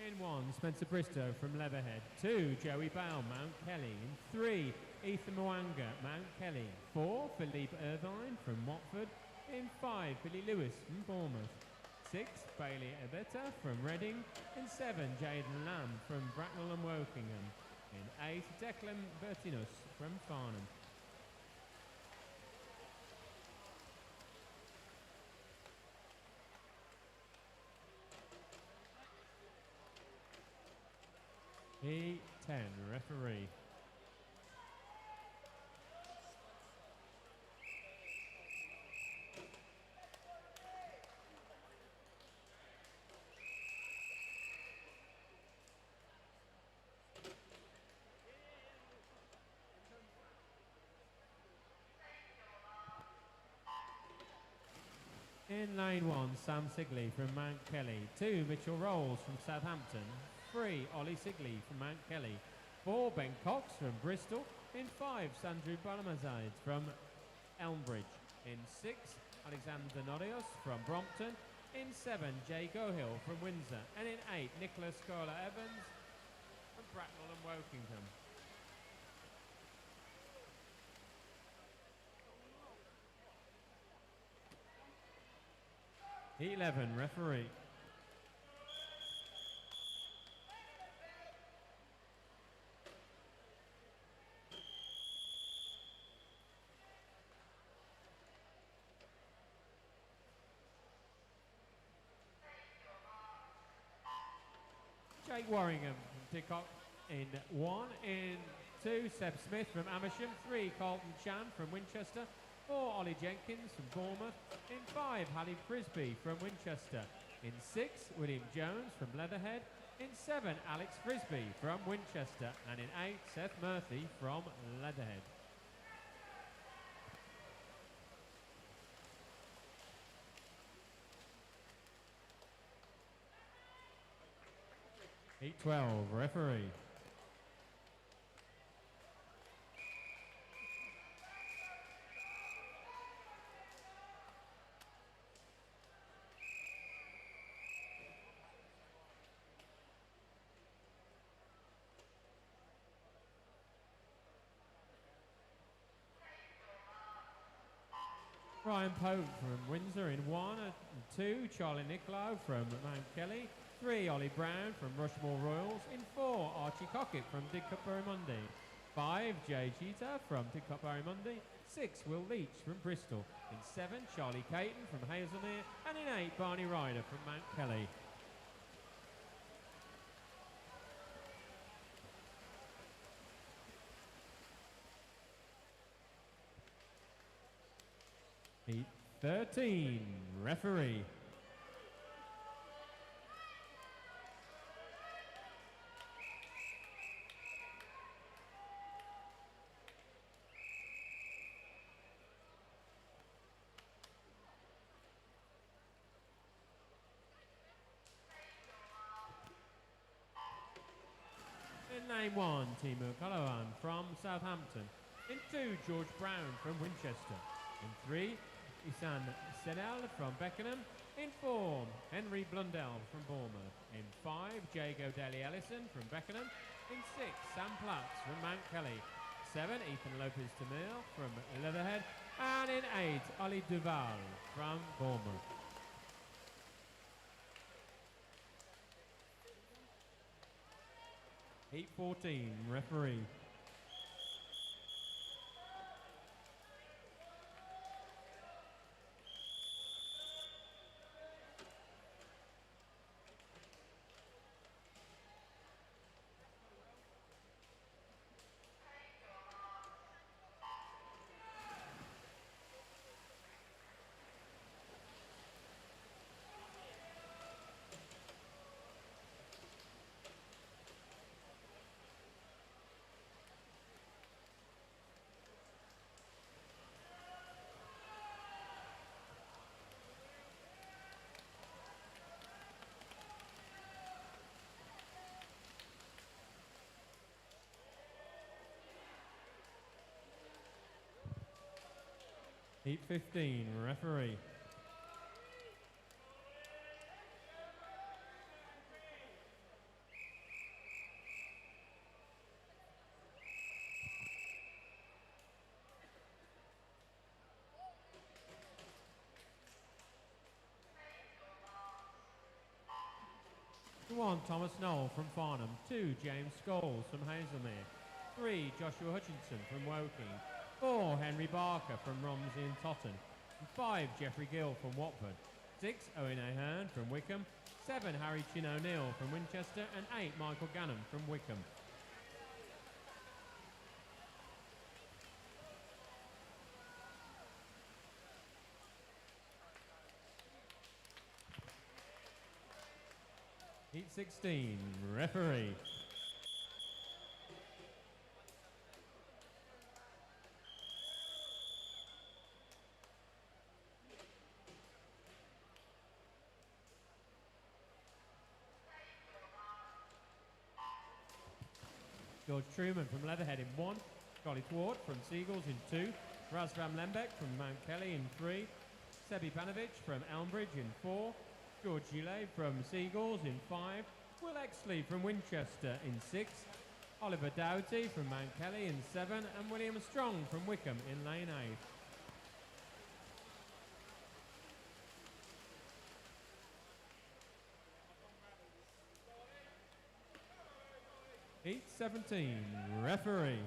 In 1, Spencer Bristow from Leatherhead. 2, Joey Bale, Mount Kelly. In 3, Ethan Mwanga, Mount Kelly. 4, Philippe Irvine from Watford. In 5, Billy Lewis from Bournemouth. 6, Bailey Abeta from Reading. In 7, Jaden Lamb from Bracknell and Wokingham. In 8, Declan Bertinus from Farnham. Heat 10, referee. In lane 1, Sam Sigley from Mount Kelly. 2, Mitchell Rolls from Southampton. 3, Ollie Sigley from Mount Kelly. 4, Ben Cox from Bristol. In 5, Sandru Balamazide from Elmbridge. In 6, Alexander Norios from Brompton. In 7, Jay Gohill from Windsor. And in 8, Nicholas Scola Evans from Bracknell and Wokingham. Heat 11, referee. Jake Warringham from Tidcock in 1. In 2, Seb Smith from Amersham. 3, Carlton Chan from Winchester. 4, Ollie Jenkins from Bournemouth. In 5, Hallie Frisbee from Winchester. In 6, William Jones from Leatherhead. In 7, Alex Frisbee from Winchester. And in 8, Seth Murphy from Leatherhead. Heat 12, referee. Ryan Pope from Windsor in 1 and 2, Charlie Nicolau from Mount Kelly. 3, Ollie Brown from Rushmore Royals. In 4, Archie Cockett from Didcot Barrymundy. 5, Jay Cheetah from Didcot Barrymundy. 6, Will Leach from Bristol. In 7, Charlie Caton from Hazelmere. And in 8, Barney Ryder from Mount Kelly. Heat 13, referee. In lane 1, Timur Callaghan from Southampton. In 2, George Brown from Winchester. In 3, Isan Senel from Beckenham. In 4, Henry Blundell from Bournemouth. In 5, Jago Daly Ellison from Beckenham. In 6, Sam Platts from Mount Kelly. 7, Ethan Lopez Tamil from Leatherhead. And in 8, Ollie Duval from Bournemouth. Heat 14, referee. Heat 15, referee. One, Thomas Knoll from Farnham. 2, James Scholes from Hazelmere. 3, Joshua Hutchinson from Woking. 4, Henry Barker from Romsey and Totten. 5, Jeffrey Gill from Watford. 6, Owen Ahern from Wickham. 7, Harry Chin O'Neill from Winchester. And 8, Michael Gannon from Wickham. Heat 16, referee. George Truman from Leatherhead in 1, Scotty Thwart from Seagulls in 2, Razvan Lembeck from Mount Kelly in 3, Sebi Panovich from Elmbridge in 4, George Gillet from Seagulls in 5. Will Exley from Winchester in 6. Oliver Doughty from Mount Kelly in 7. And William Strong from Wickham in lane 8. Heat 17, referee.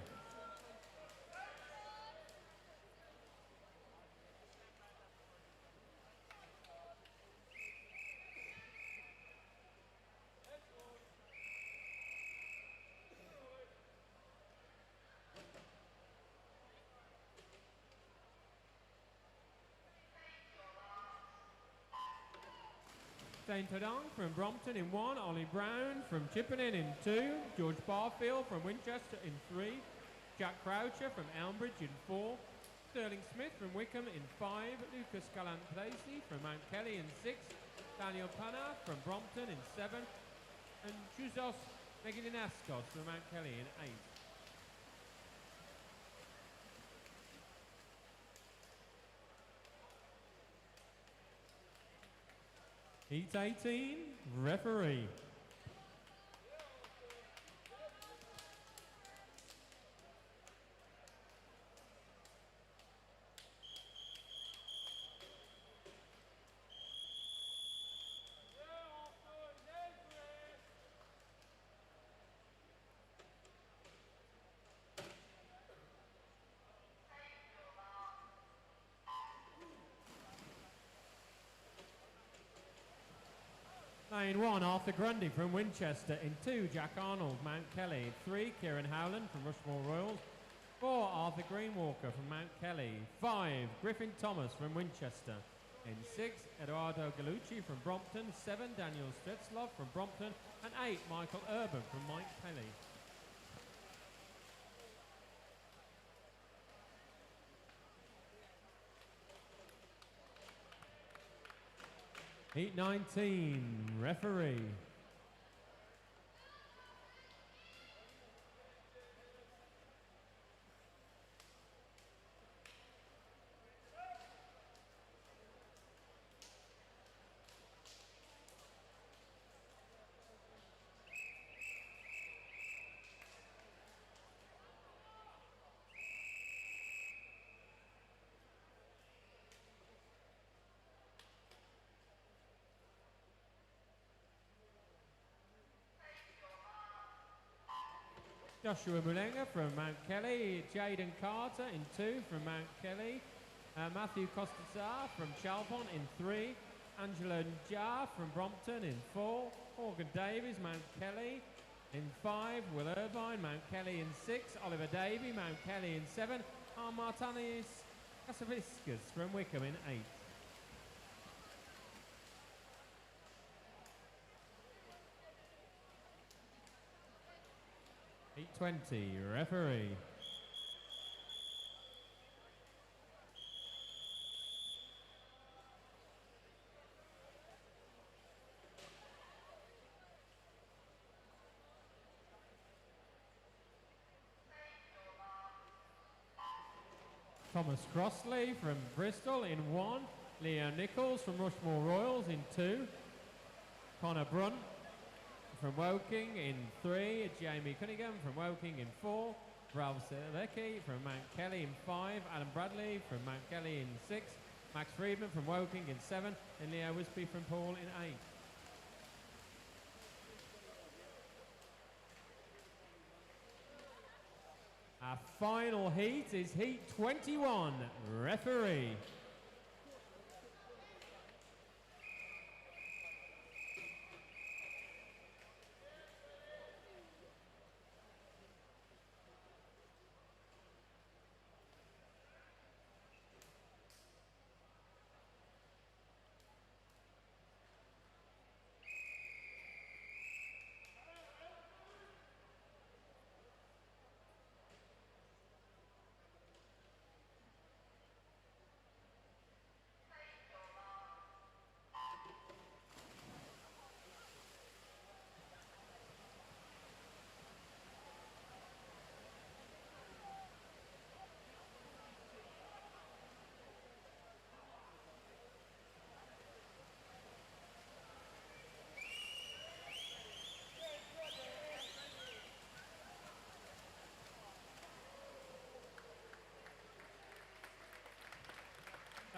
Dane Todong from Brompton in 1, Ollie Brown from Chippenham in 2, George Barfield from Winchester in 3, Jack Croucher from Elmbridge in 4, Sterling Smith from Wickham in 5, Lucas Gallant-Placey from Mount Kelly in 6, Daniel Panna from Brompton in 7, and Chuzos Megidinaskos from Mount Kelly in 8. Heat 18, referee. Lane 1, Arthur Grundy from Winchester. In 2, Jack Arnold, Mount Kelly. 3, Kieran Howland from Rushmore Royals. 4, Arthur Greenwalker from Mount Kelly. 5, Griffin Thomas from Winchester. In 6, Eduardo Gallucci from Brompton. 7, Daniel Stretzlov from Brompton. And 8, Michael Urban from Mike Kelly. Heat 19, referee. Joshua Mulenga from Mount Kelly, Jaden Carter in 2 from Mount Kelly, Matthew Costasar from Chalfont in 3, Angela Jar from Brompton in 4, Morgan Davies, Mount Kelly in 5, Will Irvine, Mount Kelly in 6, Oliver Davey, Mount Kelly in 7, and Martanis Kasaviskas from Wickham in 8. Heat 20, referee. Thomas Crossley from Bristol in 1, Leo Nichols from Rushmore Royals in 2, Connor Brunt from Woking in 3, Jamie Cunningham from Woking in 4, Ralph Selecki from Mount Kelly in 5, Adam Bradley from Mount Kelly in 6, Max Friedman from Woking in 7, and Leo Wispy from Paul in 8. Our final heat is Heat 21, referee.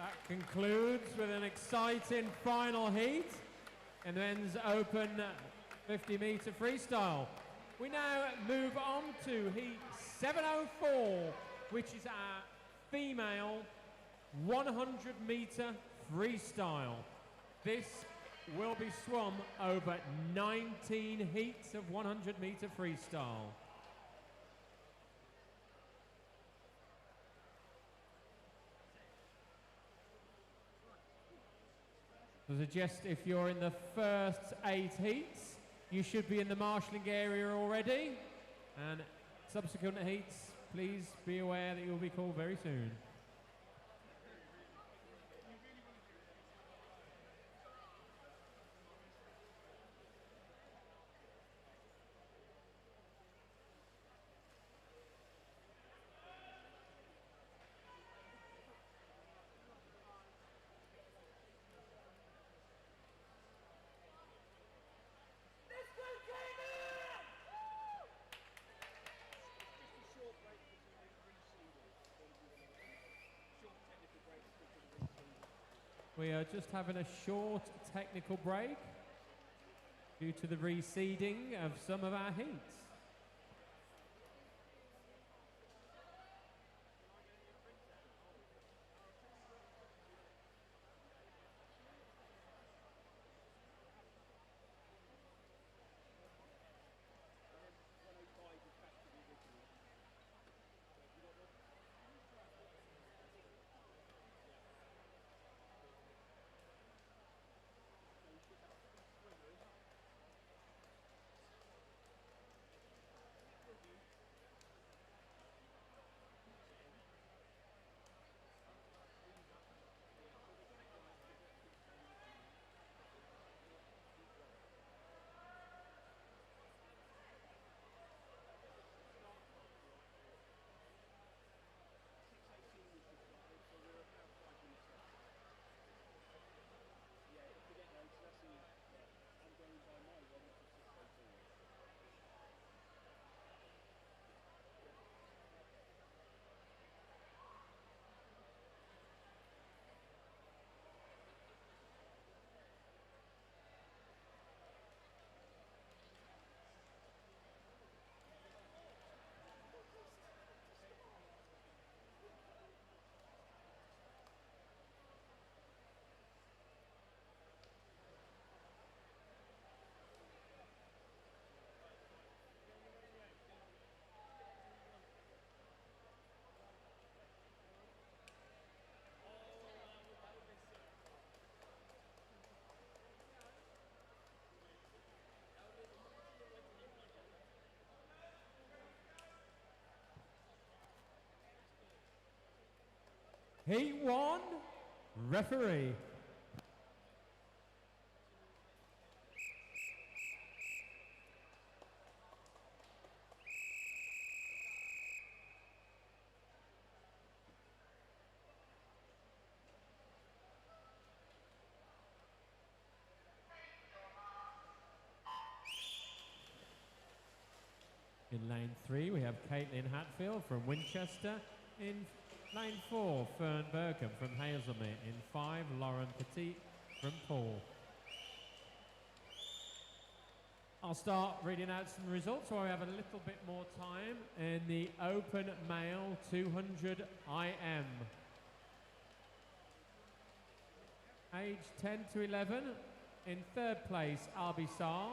That concludes with an exciting final heat in the men's open 50-metre freestyle. We now move on to heat 704, which is our female 100-metre freestyle. This will be swum over 19 heats of 100-metre freestyle. I suggest if you're in the first 8 heats, you should be in the marshalling area already. And subsequent heats, please be aware that you'll be called very soon. We are just having a short technical break due to the reseeding of some of our heats. Heat 1, referee. In lane 3, we have Caitlin Hatfield from Winchester. In lane 4, Fern Burkham from Hazelmere. In 5, Lauren Petit from Paul. I'll start reading out some results so I have a little bit more time in the open male 200 IM. Age 10 to 11. In 3rd place, Arbi Saar.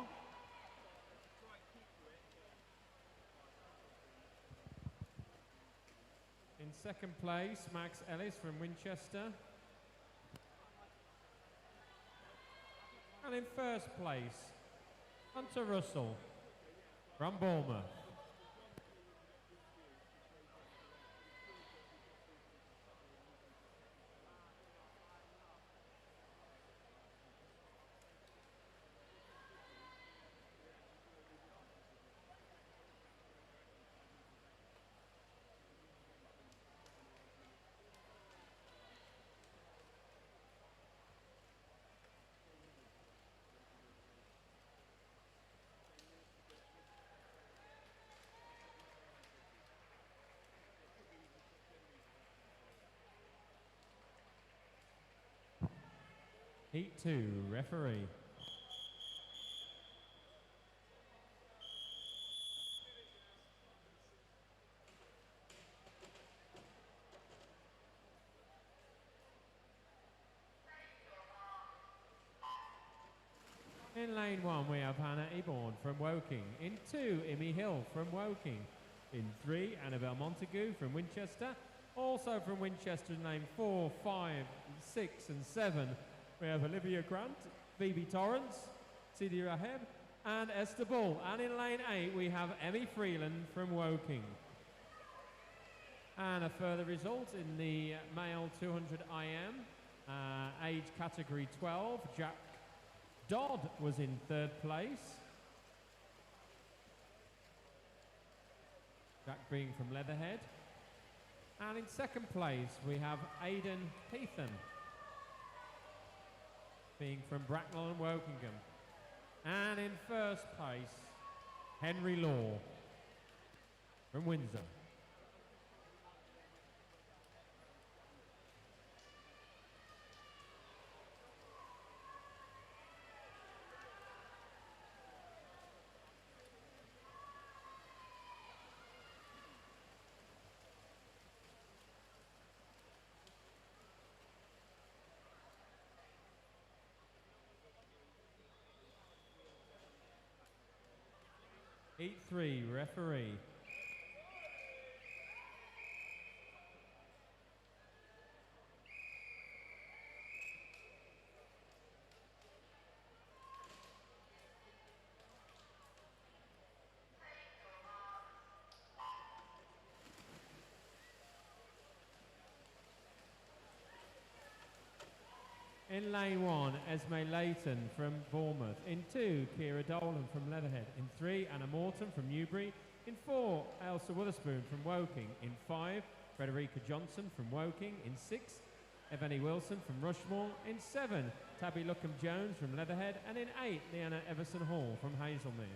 In 2nd place, Max Ellis from Winchester. And in 1st place, Hunter Russell from Bournemouth. Heat 2, referee. In lane 1, we have Hannah Eborn from Woking. In 2, Imi Hill from Woking. In 3, Annabelle Montague from Winchester. Also from Winchester in lane 4, 5, 6 and 7, we have Olivia Grant, Phoebe Torrance, Sidi Raheb and Esther Bull. And in lane 8, we have Emmy Freeland from Woking. And a further result in the male 200 IM, age category 12, Jack Dodd was in 3rd place. Jack being from Leatherhead. And in 2nd place, we have Aidan Heathen, being from Bracknell and Wokingham. And in 1st place, Henry Law from Windsor. Heat 3, referee. In lane 1, Esme Layton from Bournemouth. In 2, Kira Dolan from Leatherhead. In 3, Anna Morton from Newbury. In 4, Elsa Witherspoon from Woking. In 5, Frederica Johnson from Woking. In 6, Evany Wilson from Rushmore. In 7, Tabby Luckham-Jones from Leatherhead. And in 8, Leanna Everson Hall from Hazelmere.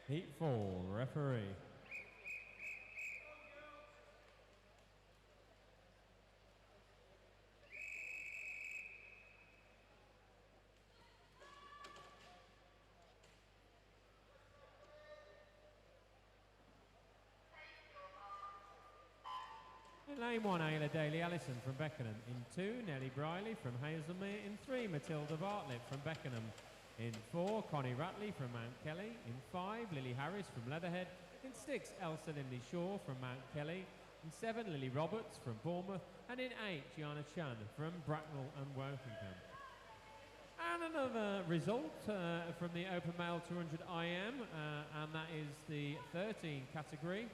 Heat 4, referee. In lane 1, Ayla Daly-Allison from Beckenham. In 2, Nellie Briley from Hazelmere. In 3, Matilda Bartlett from Beckenham. In 4, Connie Ratley from Mount Kelly. In 5, Lily Harris from Leatherhead. In 6, Elsa Linley Shaw from Mount Kelly. In 7, Lily Roberts from Bournemouth. And in 8, Gianna Chan from Bracknell and Wokingham. And another result from the Open Male 200 IM, and that is the 13 category.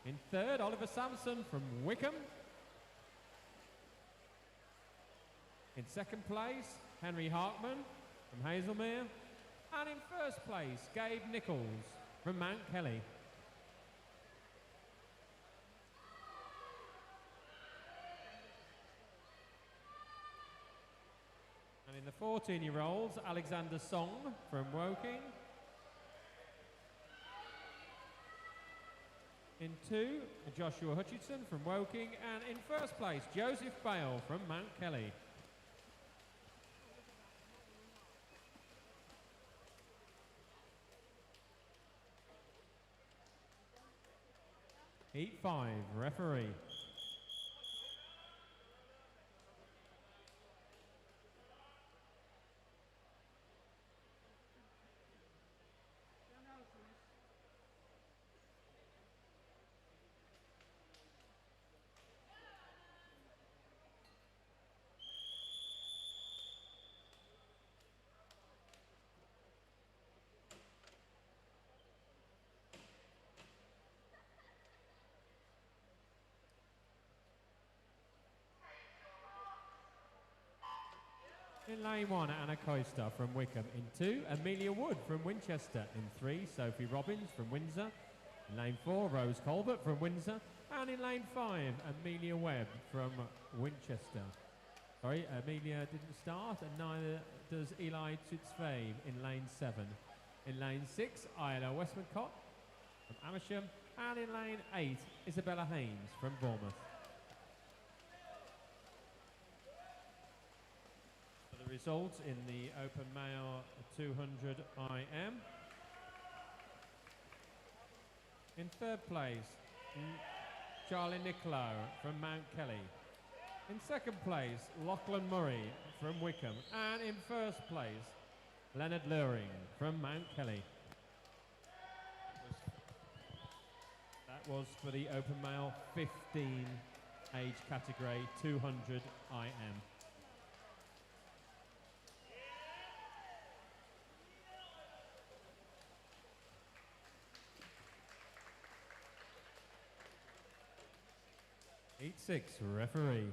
In 3rd, Oliver Sampson from Wickham. In 2nd place, Henry Harkman from Hazelmere. And in 1st place, Gabe Nichols from Mount Kelly. And in the 14-year-olds, Alexander Song from Woking. In 2, Joshua Hutchinson from Woking. And in 1st place, Joseph Bale from Mount Kelly. Heat 5, referee. In lane 1, Anna Coister from Wickham. In 2, Amelia Wood from Winchester. In 3, Sophie Robbins from Windsor. In lane 4, Rose Colbert from Windsor. And in lane 5, Amelia Webb from Winchester. Sorry, Amelia didn't start, and neither does Eli Tutsfave in lane 7. In lane 6, Isla Westmacott from Amersham. And in lane 8, Isabella Haynes from Bournemouth. For the results in the Open Male 200 IM. In 3rd place, Charlie Nicolau from Mount Kelly. In 2nd place, Lachlan Murray from Wickham. And in 1st place, Leonard Luring from Mount Kelly. That was for the Open Male 15 age category 200 IM. Heat 6, referee.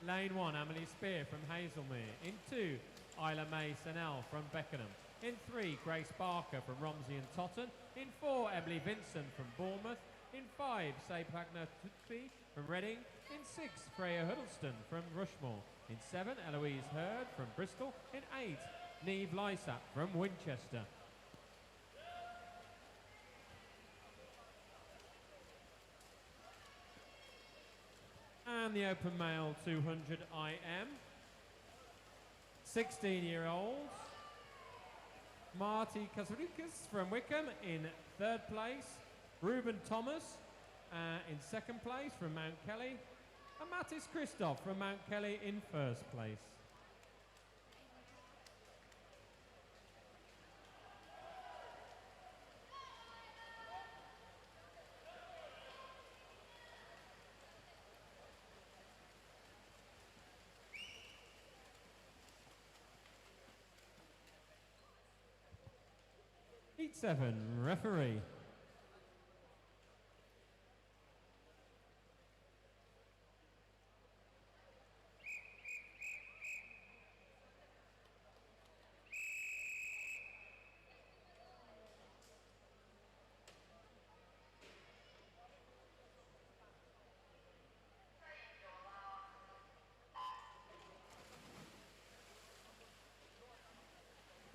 Lane 1, Emily Spear from Hazelmere. In 2, Isla May Sennell from Beckenham. In 3, Grace Barker from Romsey and Totten. In 4, Emily Vincent from Bournemouth. In 5, Sapagna Tutfi from Reading. In 6, Freya Huddleston from Rushmore. In 7, Eloise Hurd from Bristol. In 8, Neve Lysap from Winchester. And the Open Male 200 IM. 16-year-olds. Marty Kazarukas from Wickham in 3rd place. Ruben Thomas in 2nd place from Mount Kelly. And Mattis Christoph from Mount Kelly in 1st place. Heat 7, referee.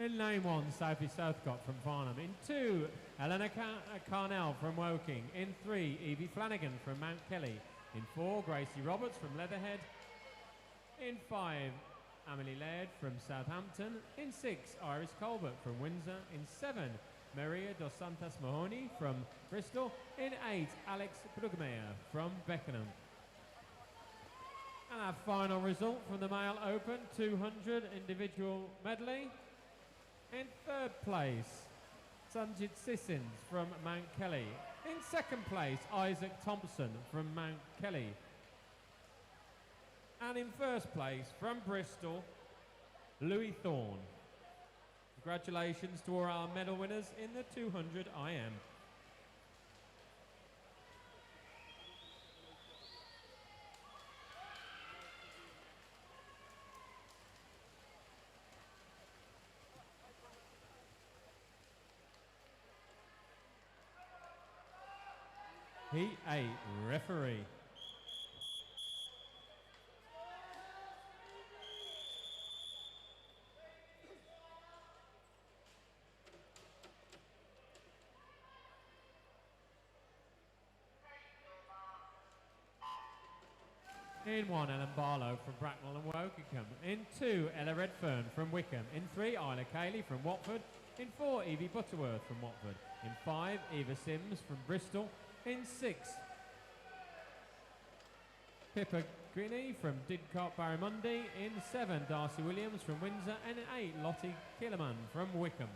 In lane 1, Sophie Southcott from Farnham. In 2, Eleanor Carnell from Woking. In 3, Evie Flanagan from Mount Kelly. In 4, Gracie Roberts from Leatherhead. In 5, Amelie Laird from Southampton. In 6, Iris Colbert from Windsor. In 7, Maria dos Santos Mahoney from Bristol. In 8, Alex Brugmeier from Beckenham. And our final result from the Male Open 200 individual medley. In 3rd place, Sanjit Sissins from Mount Kelly. In 2nd place, Isaac Thompson from Mount Kelly. And in 1st place, from Bristol, Louis Thorne. Congratulations to all our medal winners in the 200 IM. Heat 8, referee. In 1, Ellen Barlow from Bracknell and Wokingham. In 2, Ella Redfern from Wickham. In 3, Isla Cayley from Watford. In 4, Evie Butterworth from Watford. In 5, Eva Sims from Bristol. In 6, Pippa Grinny from Didcot Barramundi. In 7, Darcy Williams from Windsor. And in 8, Lottie Killerman from Wickham.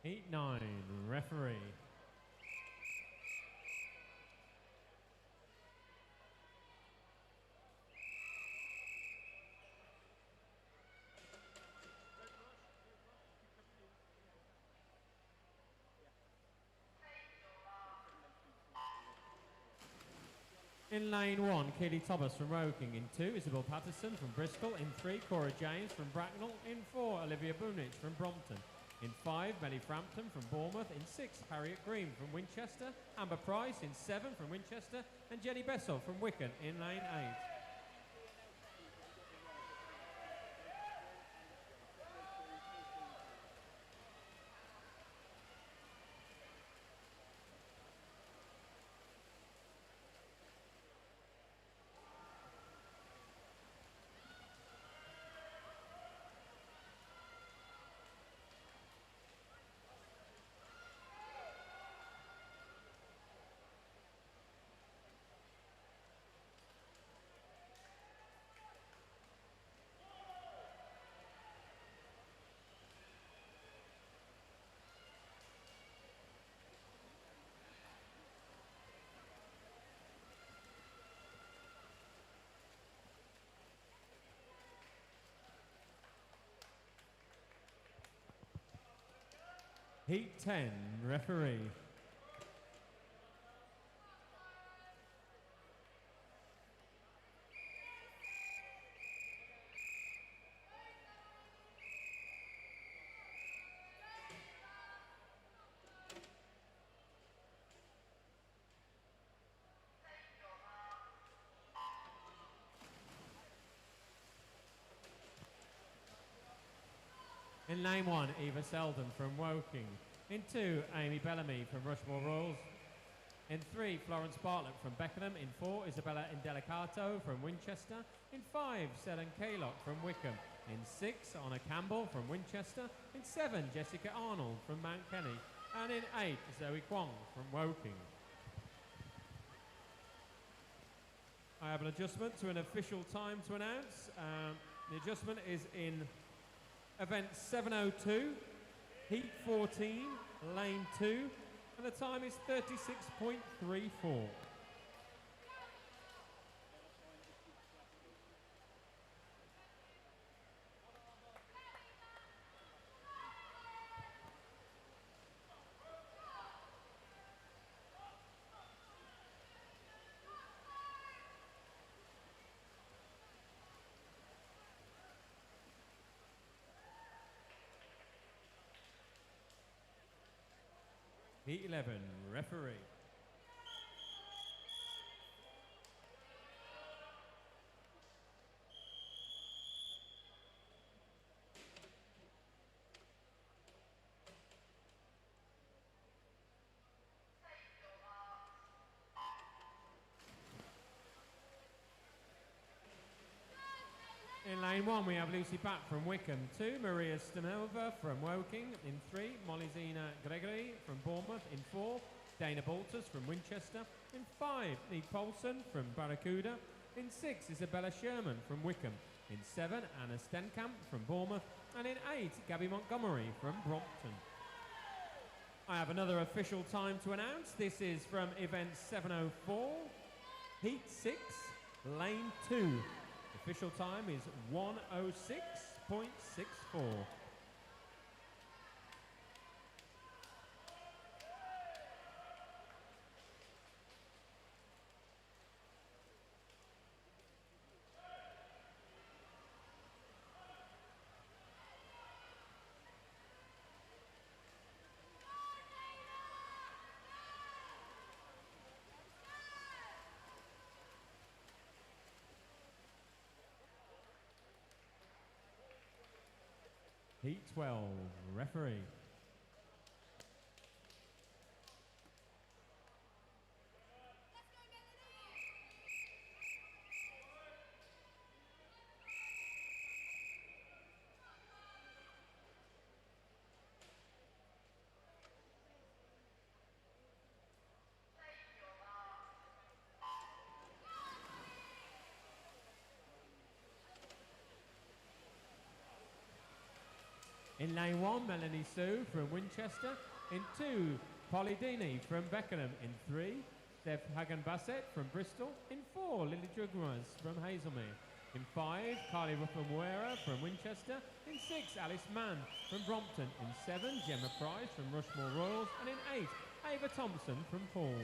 Heat 9, referee. In lane 1, Keely Thomas from Woking. In 2, Isabel Patterson from Bristol. In 3, Cora James from Bracknell. In 4, Olivia Boonich from Brompton. In 5, Melly Frampton from Bournemouth. In 6, Harriet Green from Winchester. Amber Price in 7 from Winchester. And Jenny Bessel from Wicken in lane 8. Heat 10, referee. In lane 1, Eva Selden from Woking. In 2, Amy Bellamy from Rushmore Royals. In 3, Florence Bartlett from Beckenham. In 4, Isabella Indelicato from Winchester. In 5, Selen Kaylock from Wickham. In 6, Honor Campbell from Winchester. In 7, Jessica Arnold from Mount Kenny. And in 8, Zoe Kwong from Woking. I have an adjustment to an official time to announce. The adjustment is in event 702, heat 14, lane 2, and the time is 36.34. Heat 11, referee. In lane 1, we have Lucy Batt from Wickham. 2, Maria Stanova from Woking. In 3, Molly Zena Gregory from Bournemouth. In 4, Dana Baltus from Winchester. In 5, Nick Polson from Barracuda. In 6, Isabella Sherman from Wickham. In 7, Anna Stenkamp from Bournemouth. And in 8, Gabby Montgomery from Brompton. I have another official time to announce. This is from event 704, heat 6, lane 2. Official time is 1:06.64. Heat 12, referee. In lane 1, Melanie Sue from Winchester. In 2, Polly Deeney from Beckenham. In 3, Steph Hagen-Bassett from Bristol. In 4, Lily Jugmas from Hazelmere. In 5, Carly Ruffin-Muera from Winchester. In 6, Alice Mann from Brompton. In 7, Gemma Price from Rushmore Royals. And in 8, Ava Thompson from Paul.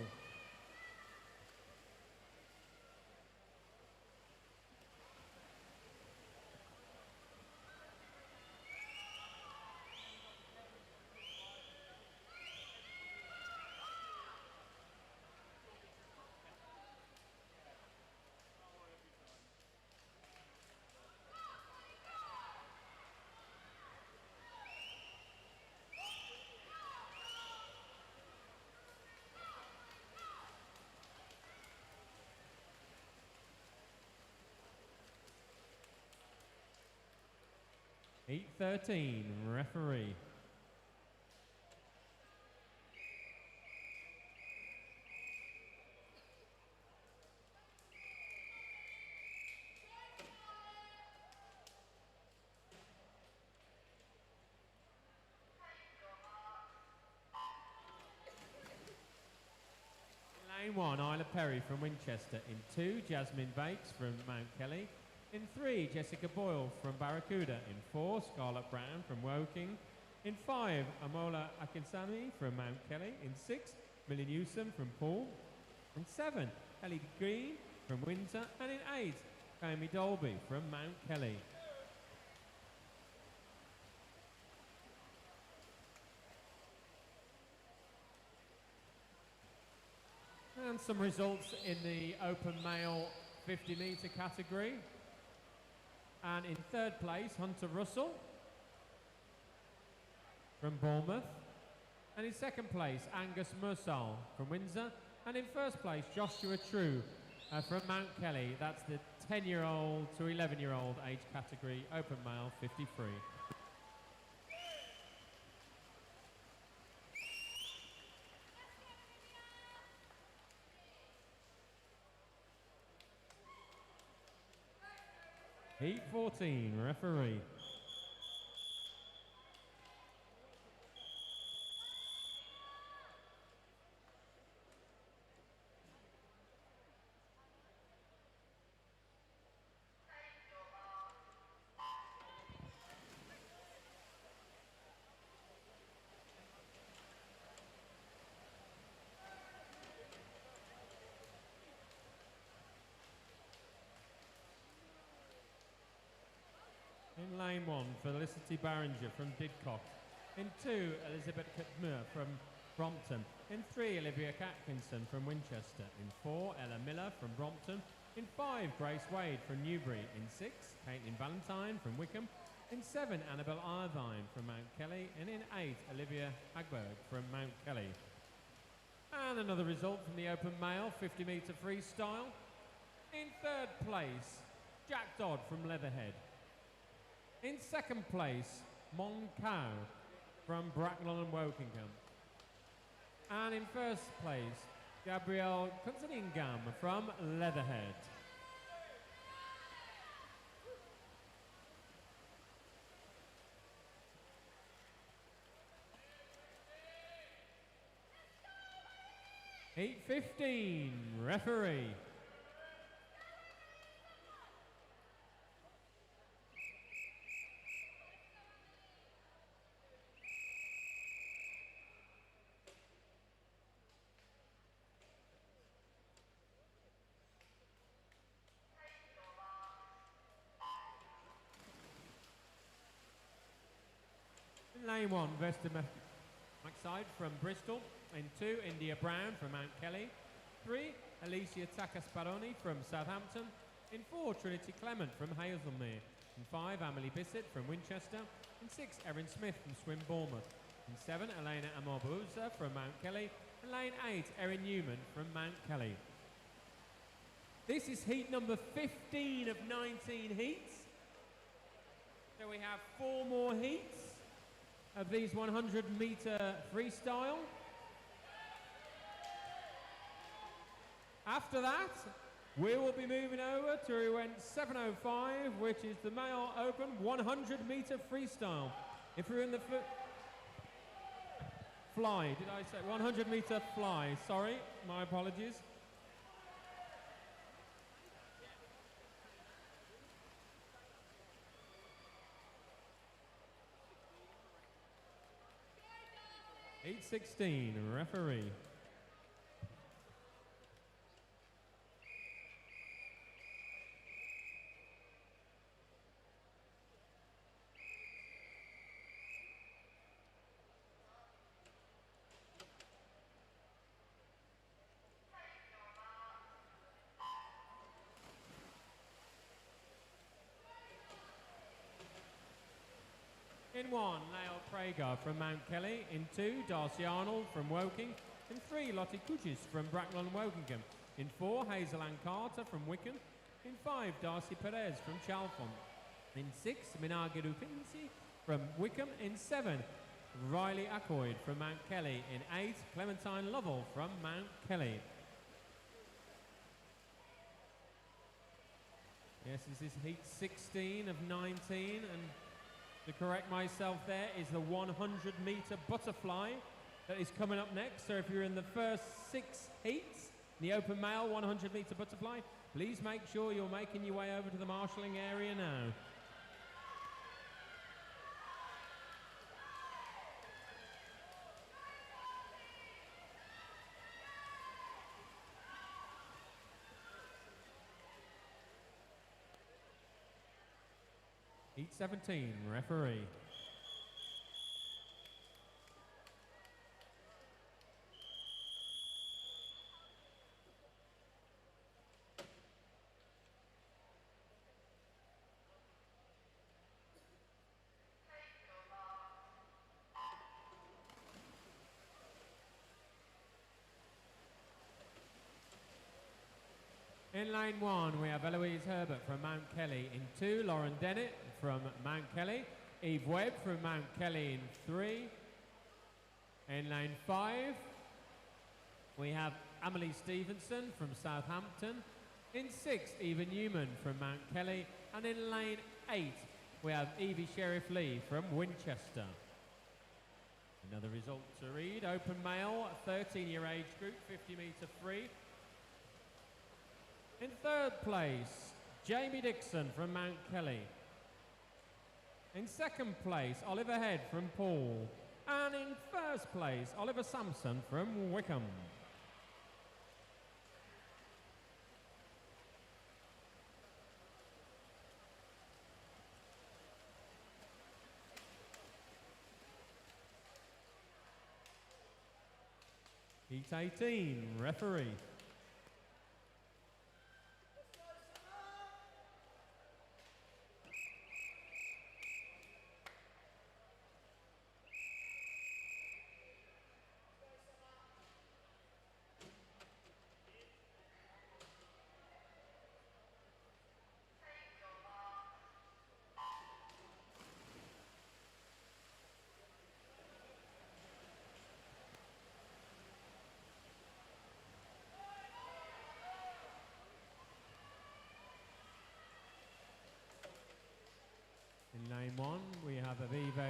Heat 13, referee. Lane 1, Isla Perry from Winchester. In 2, Jasmine Bakes from Mount Kelly. In 3, Jessica Boyle from Barracuda. In 4, Scarlett Brown from Woking. In 5, Amola Akinsami from Mount Kelly. In 6, Millie Newsom from Paul. In 7, Ellie Green from Windsor. And in 8, Amy Dolby from Mount Kelly. And some results in the open male 50 metre category. And in 3rd place, Hunter Russell from Bournemouth. And in 2nd place, Angus Mursal from Windsor. And in 1st place, Joshua True from Mount Kelly. That's the 10-year-old to 11-year-old age category, open male 53. Heat 14, referee. In lane 1, Felicity Barringer from Didcot. In 2, Elizabeth Kutmer from Brompton. In 3, Olivia Atkinson from Winchester. In 4, Ella Miller from Brompton. In 5, Grace Wade from Newbury. In 6, Caitlin Valentine from Wickham. In 7, Annabelle Irvine from Mount Kelly. And in 8, Olivia Hagberg from Mount Kelly. And another result from the open male 50 metre freestyle. In 3rd place, Jack Dodd from Leatherhead. In 2nd place, Mon Cow from Bracknell and Wokingham. And in 1st place, Gabrielle Kunzeningham from Leatherhead. Heat 15, referee. Lane 1, Vesta McSide from Bristol. In 2, India Brown from Mount Kelly. 3, Alicia Takasparoni from Southampton. In 4, Trinity Clement from Hazelmere. In 5, Emily Bissett from Winchester. In 6, Erin Smith from Swin Bournemouth. In 7, Elena Amorbuza from Mount Kelly. And lane 8, Erin Newman from Mount Kelly. This is heat number 15 of 19 heats. So we have 4 more heats of these 100 metre freestyle. After that, we will be moving over to event 705, which is the male open 100 metre freestyle. If you're in the fly, did I say 100-meter fly? Sorry, my apologies. Heat 16, referee. In 1, Lael Prager from Mount Kelly. In 2, Darcy Arnold from Woking. In 3, Lottie Kujis from Bracknell and Wokingham. In 4, Hazel Ann Carter from Wickham. In 5, Darcy Perez from Chalfont. In 6, Minarga Rupinsi from Wickham. In 7, Riley Ackoyd from Mount Kelly. In 8, Clementine Lovell from Mount Kelly. Yes, this is heat 16 of 19, and to correct myself there is the 100-meter butterfly that is coming up next. So if you're in the first 6 heats, the open male 100-meter butterfly, please make sure you're making your way over to the marshalling area now. Heat 17, referee. In lane 1, we have Eloise Herbert from Mount Kelly. In 2, Lauren Dennett from Mount Kelly. Eve Webb from Mount Kelly in 3. In lane 5, we have Emily Stevenson from Southampton. In 6, Eva Newman from Mount Kelly. And in lane 8, we have Evie Sheriff Lee from Winchester. Another result to read. Open male, 13-year age group, 50-meter free. In 3rd place, Jamie Dixon from Mount Kelly. In 2nd place, Oliver Head from Paul. And in 1st place, Oliver Sampson from Wickham. Heat 18, referee. In lane 1, we have Aviva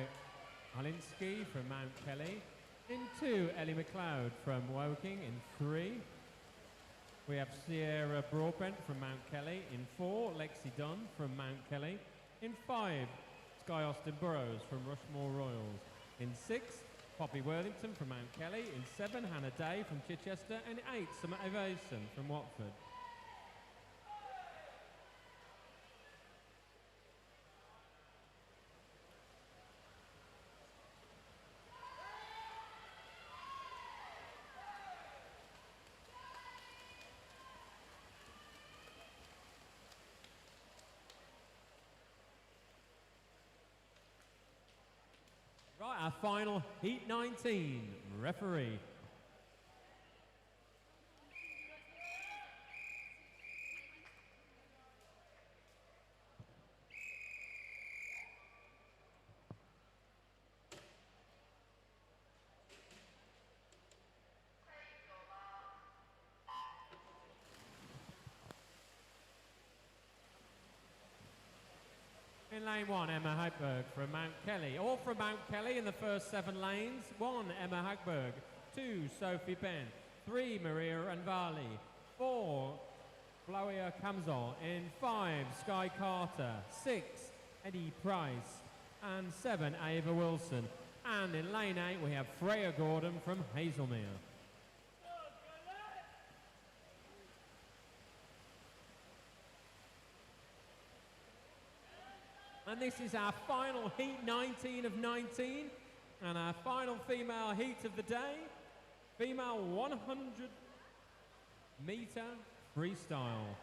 Alinsky from Mount Kelly. In 2, Ellie McLeod from Woking. In 3, we have Sierra Broadbent from Mount Kelly. In 4, Lexi Dunn from Mount Kelly. In 5, Sky Austin Burrows from Rushmore Royals. In 6, Poppy Worthington from Mount Kelly. In 7, Hannah Day from Chichester. And 8, Summer Evason from Watford. Right, our final heat 19, referee. In In lane 1, Emma Hagberg from Mount Kelly. All from Mount Kelly in the first 7 lanes. 1, Emma Hagberg. 2, Sophie Ben. 3, Maria Anvali. 4, Flavia Kamzol. In 5, Sky Carter. 6, Eddie Price. And 7, Ava Wilson. And in lane 8, we have Freya Gordon from Hazelmere. And this is our final heat, 19 of 19, and our final female heat of the day, female 100-meter freestyle.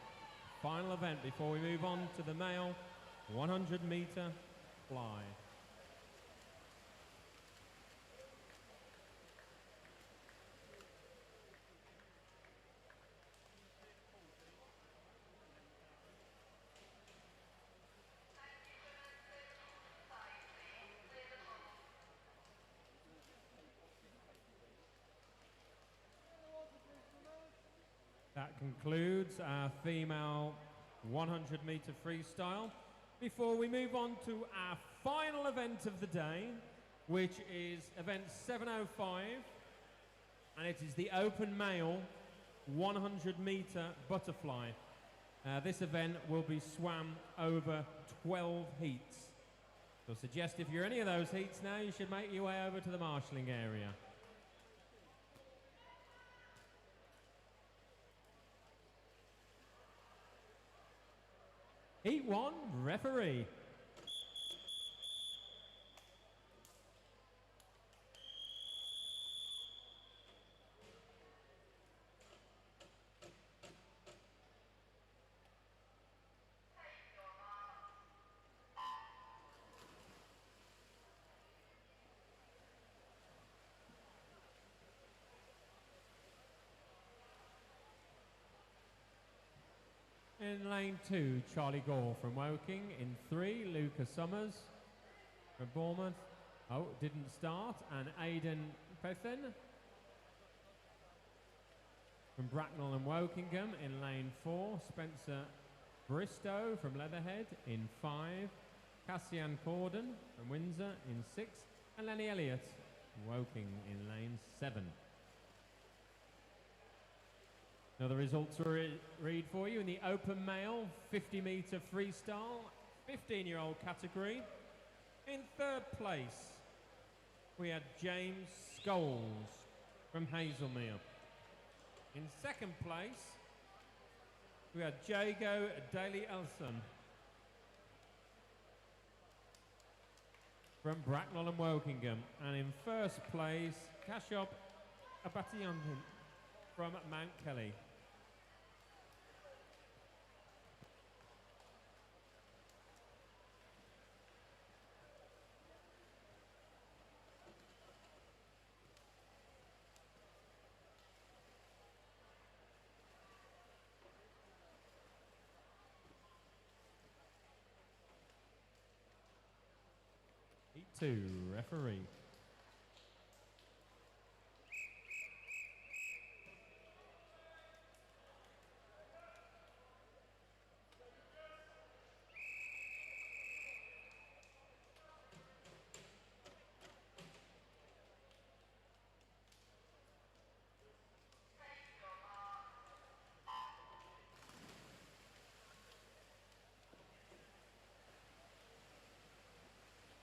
Final event before we move on to the male 100-meter fly. That concludes our female 100-meter freestyle. Before we move on to our final event of the day, which is event 705, and it is the open male 100-meter butterfly. This event will be swam over 12 heats. So I suggest if you're any of those heats now, you should make your way over to the marshalling area. Heat 1, referee. In lane 2, Charlie Gore from Woking. In 3, Luca Summers from Bournemouth. Oh, didn't start. And Aidan Pethin from Bracknell and Wokingham. In lane 4, Spencer Bristow from Leatherhead. In 5, Cassian Corden from Windsor. In 6, and Lenny Elliott from Woking in lane 7. Now the results will read for you in the open male 50-meter freestyle, 15-year-old category. In 3rd place, we had James Scholes from Hazelmere. In 2nd place, we had Jago Daly Elson from Bracknell and Wokingham. And in 1st place, Kashop Abatiyantin from Mount Kelly. Heat 2, referee.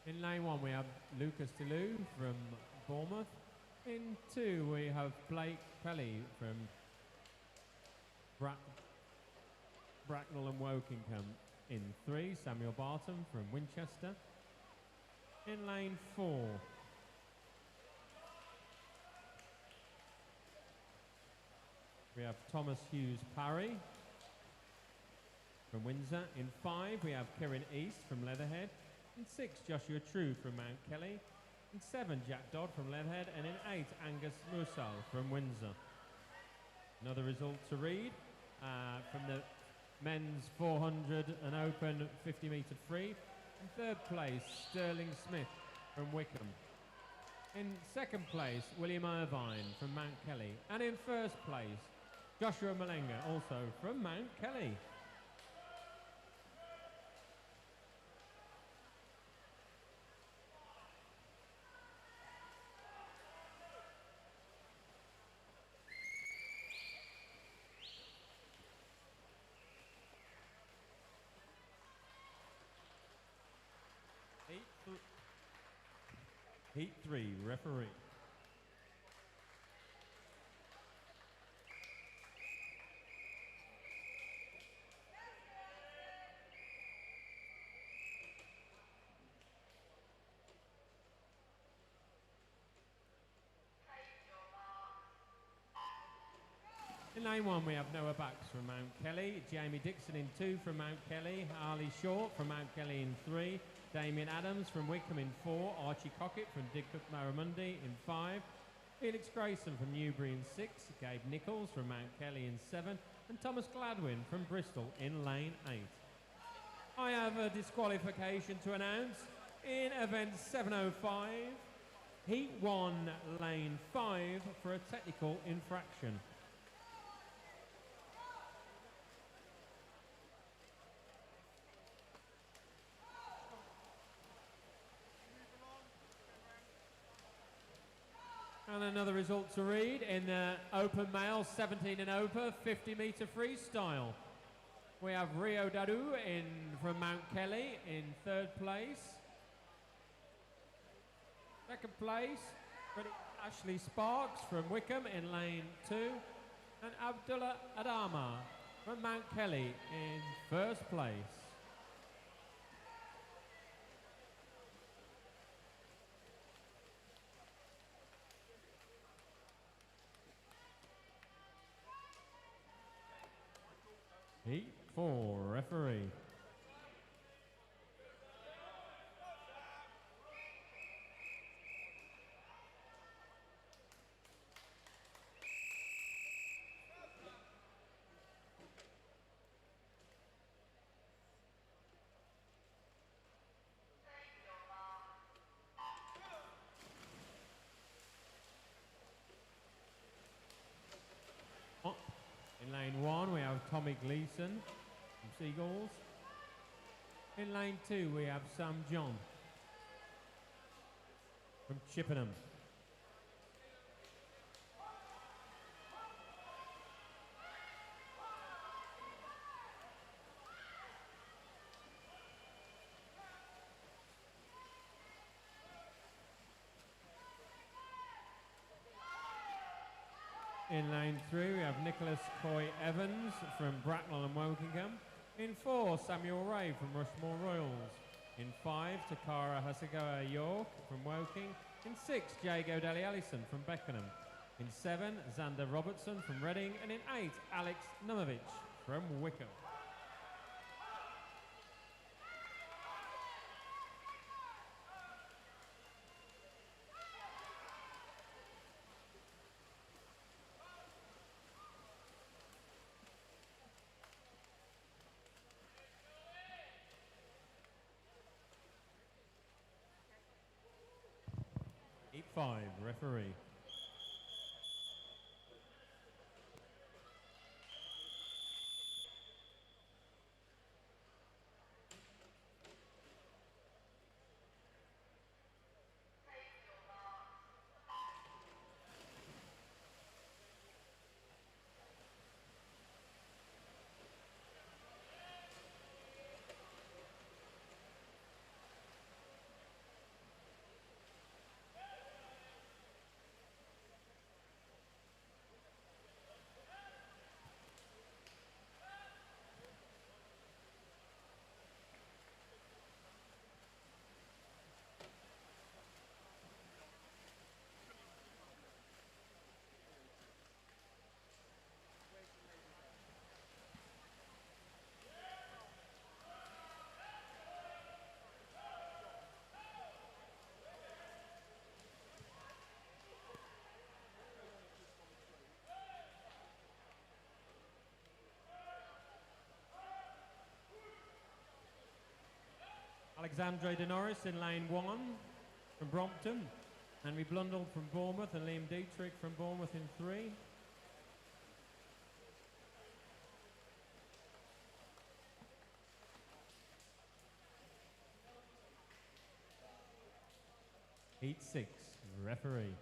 In lane 1, we have Lucas DeLu from Bournemouth. In 2, we have Blake Kelly from Bracknell and Wokingham. In 3, Samuel Barton from Winchester. In lane 4, we have Thomas Hughes Parry from Windsor. In 5, we have Kieran East from Leatherhead. In 6, Joshua True from Mount Kelly. In 7, Jack Dodd from Leatherhead. And in 8, Angus Musal from Windsor. Another result to read from the men's 400 and open 50-metre free. In 3rd place, Sterling Smith from Wickham. In 2nd place, William Irvine from Mount Kelly. And in 1st place, Joshua Malenga, also from Mount Kelly. Heat 3, referee. In lane 1 we have Noah Bax from Mount Kelly, Jamie Dixon in 2 from Mount Kelly, Harley Short from Mount Kelly in 3, Damien Adams from Wickham in 4, Archie Cockett from Didcot Barramundi in 5, Felix Grayson from Newbury in 6, Gabe Nichols from Mount Kelly in 7, and Thomas Gladwin from Bristol in lane 8. I have a disqualification to announce in event 705, heat 1, lane 5 for a technical infraction. And another result to read in the open male 17 and over 50-metre freestyle. We have Rio Dadu from Mount Kelly in 3rd place. 2nd place, Ashley Sparks from Wickham in lane 2. And Abdullah Adama from Mount Kelly in 1st place. Heat 4, referee. In lane 1 we have Tommy Gleeson from Seagulls. In lane 2 we have Sam John from Chippenham. In lane 3 we have Nicholas Coy Evans from Bracknell and Wokingham. In 4, Samuel Ray from Rushmore Royals. In 5, Takara Hasegawa York from Woking. In 6, Jago Deli Allison from Beckenham. In 7, Xander Robertson from Reading. And in 8, Alex Numovic from Wickham. Heat 5, referee. Alexandre de Norris in lane 1 from Brompton. Henry Blundell from Bournemouth and Liam Dietrich from Bournemouth in 3. Heat 6, referee.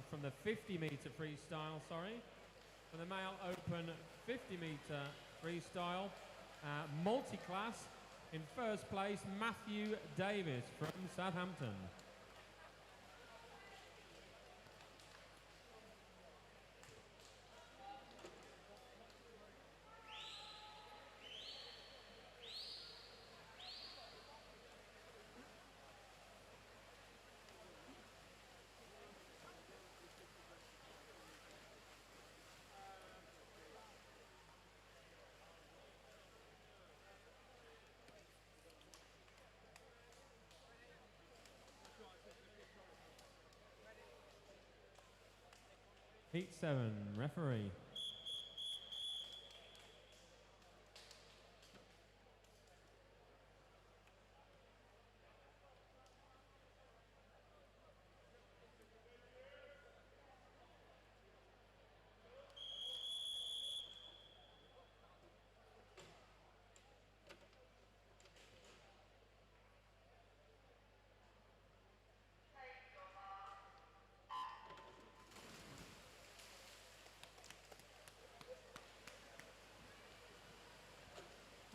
from the 50-meter freestyle, sorry. For the male open 50-meter freestyle, multi-class, in first place, Matthew Davis from Southampton. Heat 7, referee.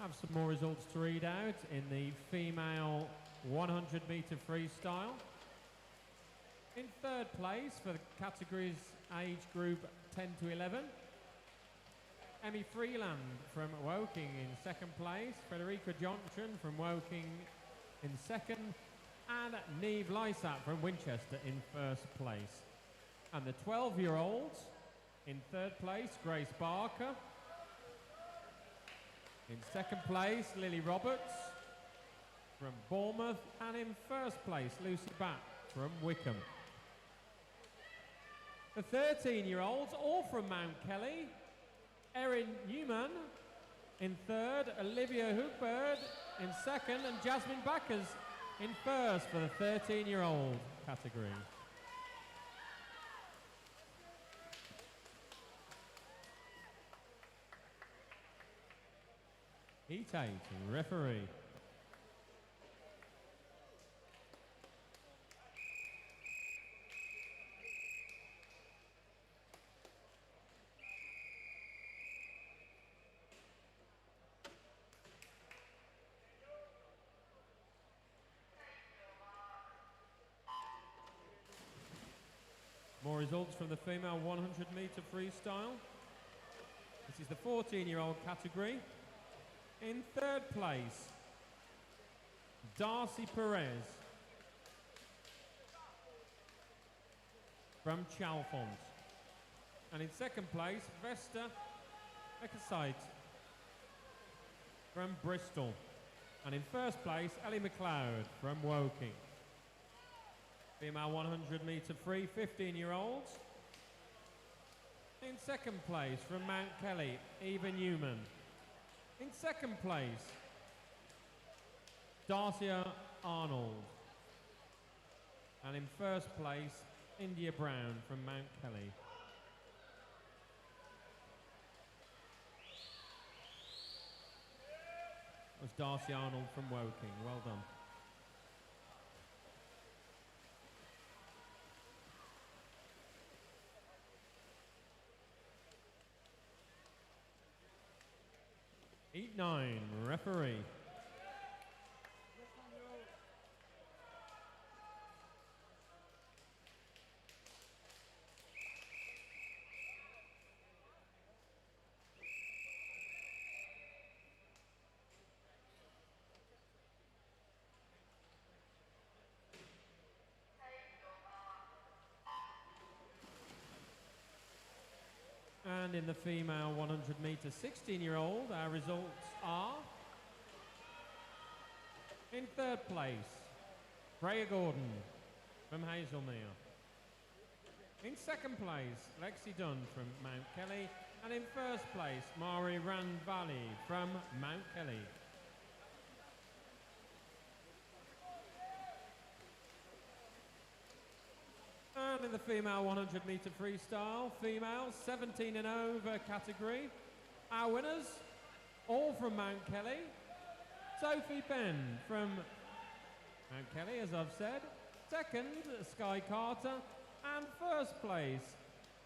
Have some more results to read out in the female 100-meter freestyle. In third place for the categories age group 10 to 11, Emmy Freeland from Woking in second place, Frederica Johnson from Woking in second, and Neve Lysat from Winchester in first place. And the 12-year-olds in third place, Grace Barker. In second place, Lily Roberts from Bournemouth. And in first place, Lucy Batt from Wickham. The 13-year-olds, all from Mount Kelly. Erin Newman in third, Olivia Hookbird in second, and Jasmine Backers in first for the 13-year-old category. Heat 8, referee. More results from the female 100-meter freestyle. This is the 14-year-old category. In third place, Darcy Perez from Chalfont. And in second place, Vesta Ekasite from Bristol. And in first place, Ellie McLeod from Woking. Female 100-meter free, 15-year-olds. In second place, from Mount Kelly, Eva Newman. In second place, Darcia Arnold. And in first place, India Brown from Mount Kelly. That was Darcy Arnold from Woking. Well done. Heat 9, referee. And in the female 100-meter 16-year-old, our results are: in third place, Freya Gordon from Hazelmere. In second place, Lexi Dunn from Mount Kelly. And in first place, Mari Randvali from Mount Kelly. And in the female 100-meter freestyle, female 17 and over category, our winners, all from Mount Kelly. Sophie Penn from Mount Kelly, as I've said. Second, Sky Carter. And first place,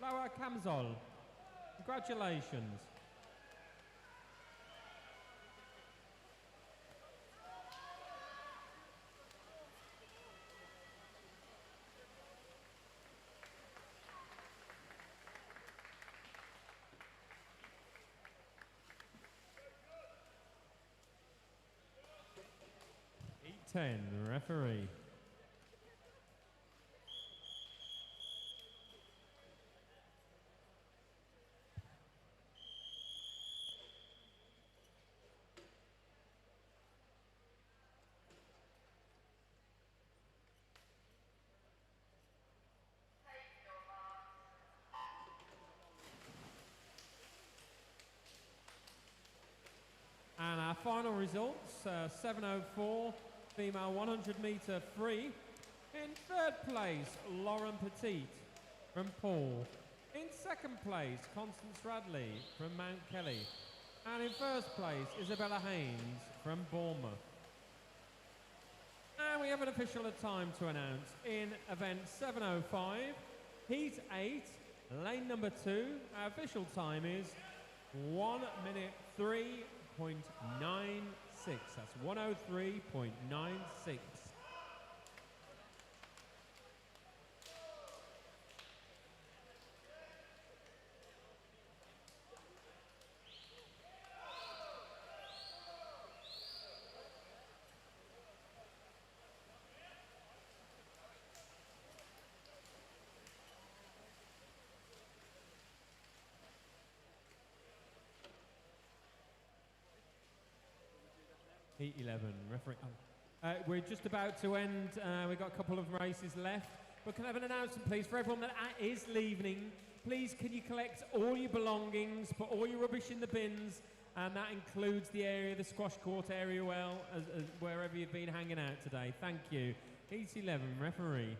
Lower Kamzol. Congratulations. Heat 10, referee. And our final results, 7:04, female 100 metre free. In third place, Lauren Petit from Paul. In second place, Constance Radley from Mount Kelly. And in first place, Isabella Haynes from Bournemouth. And we have an official time to announce. In event 7:05, heat 8, lane number 2, our official time is 1 minute 3.96. That's 1:03.96. Heat 11, referee. We're just about to end. We've got a couple of races left. But can I have an announcement, please, for everyone that is leaving? Please, can you collect all your belongings, put all your rubbish in the bins, and that includes the area, the squash court area, well, as wherever you've been hanging out today. Thank you. Heat 11, referee.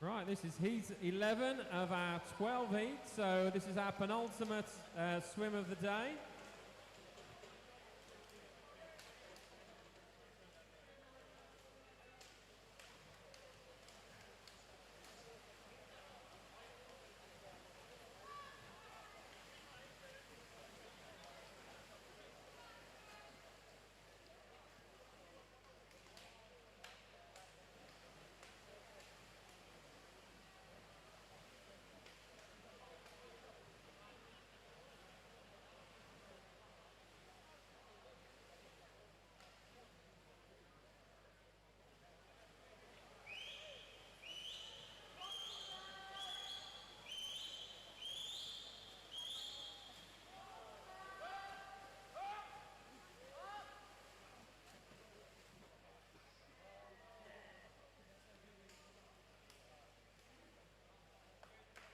Right, this is heat 11 of our 12 heats, so this is our penultimate swim of the day.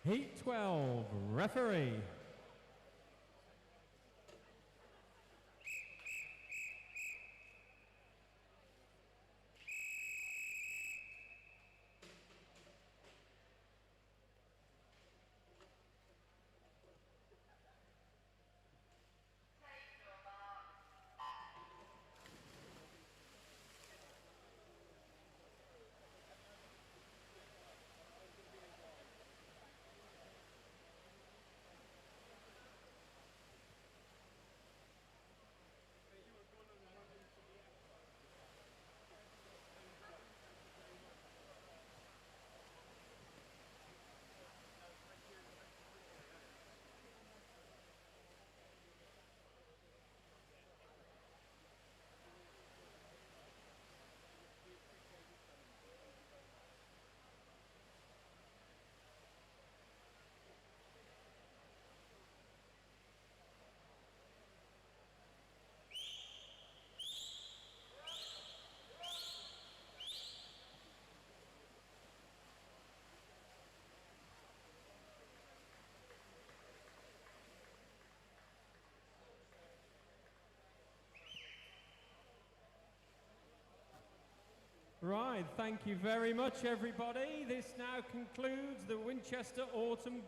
Heat 12, referee. Right, thank you very much, everybody. This now concludes the Winchester Autumn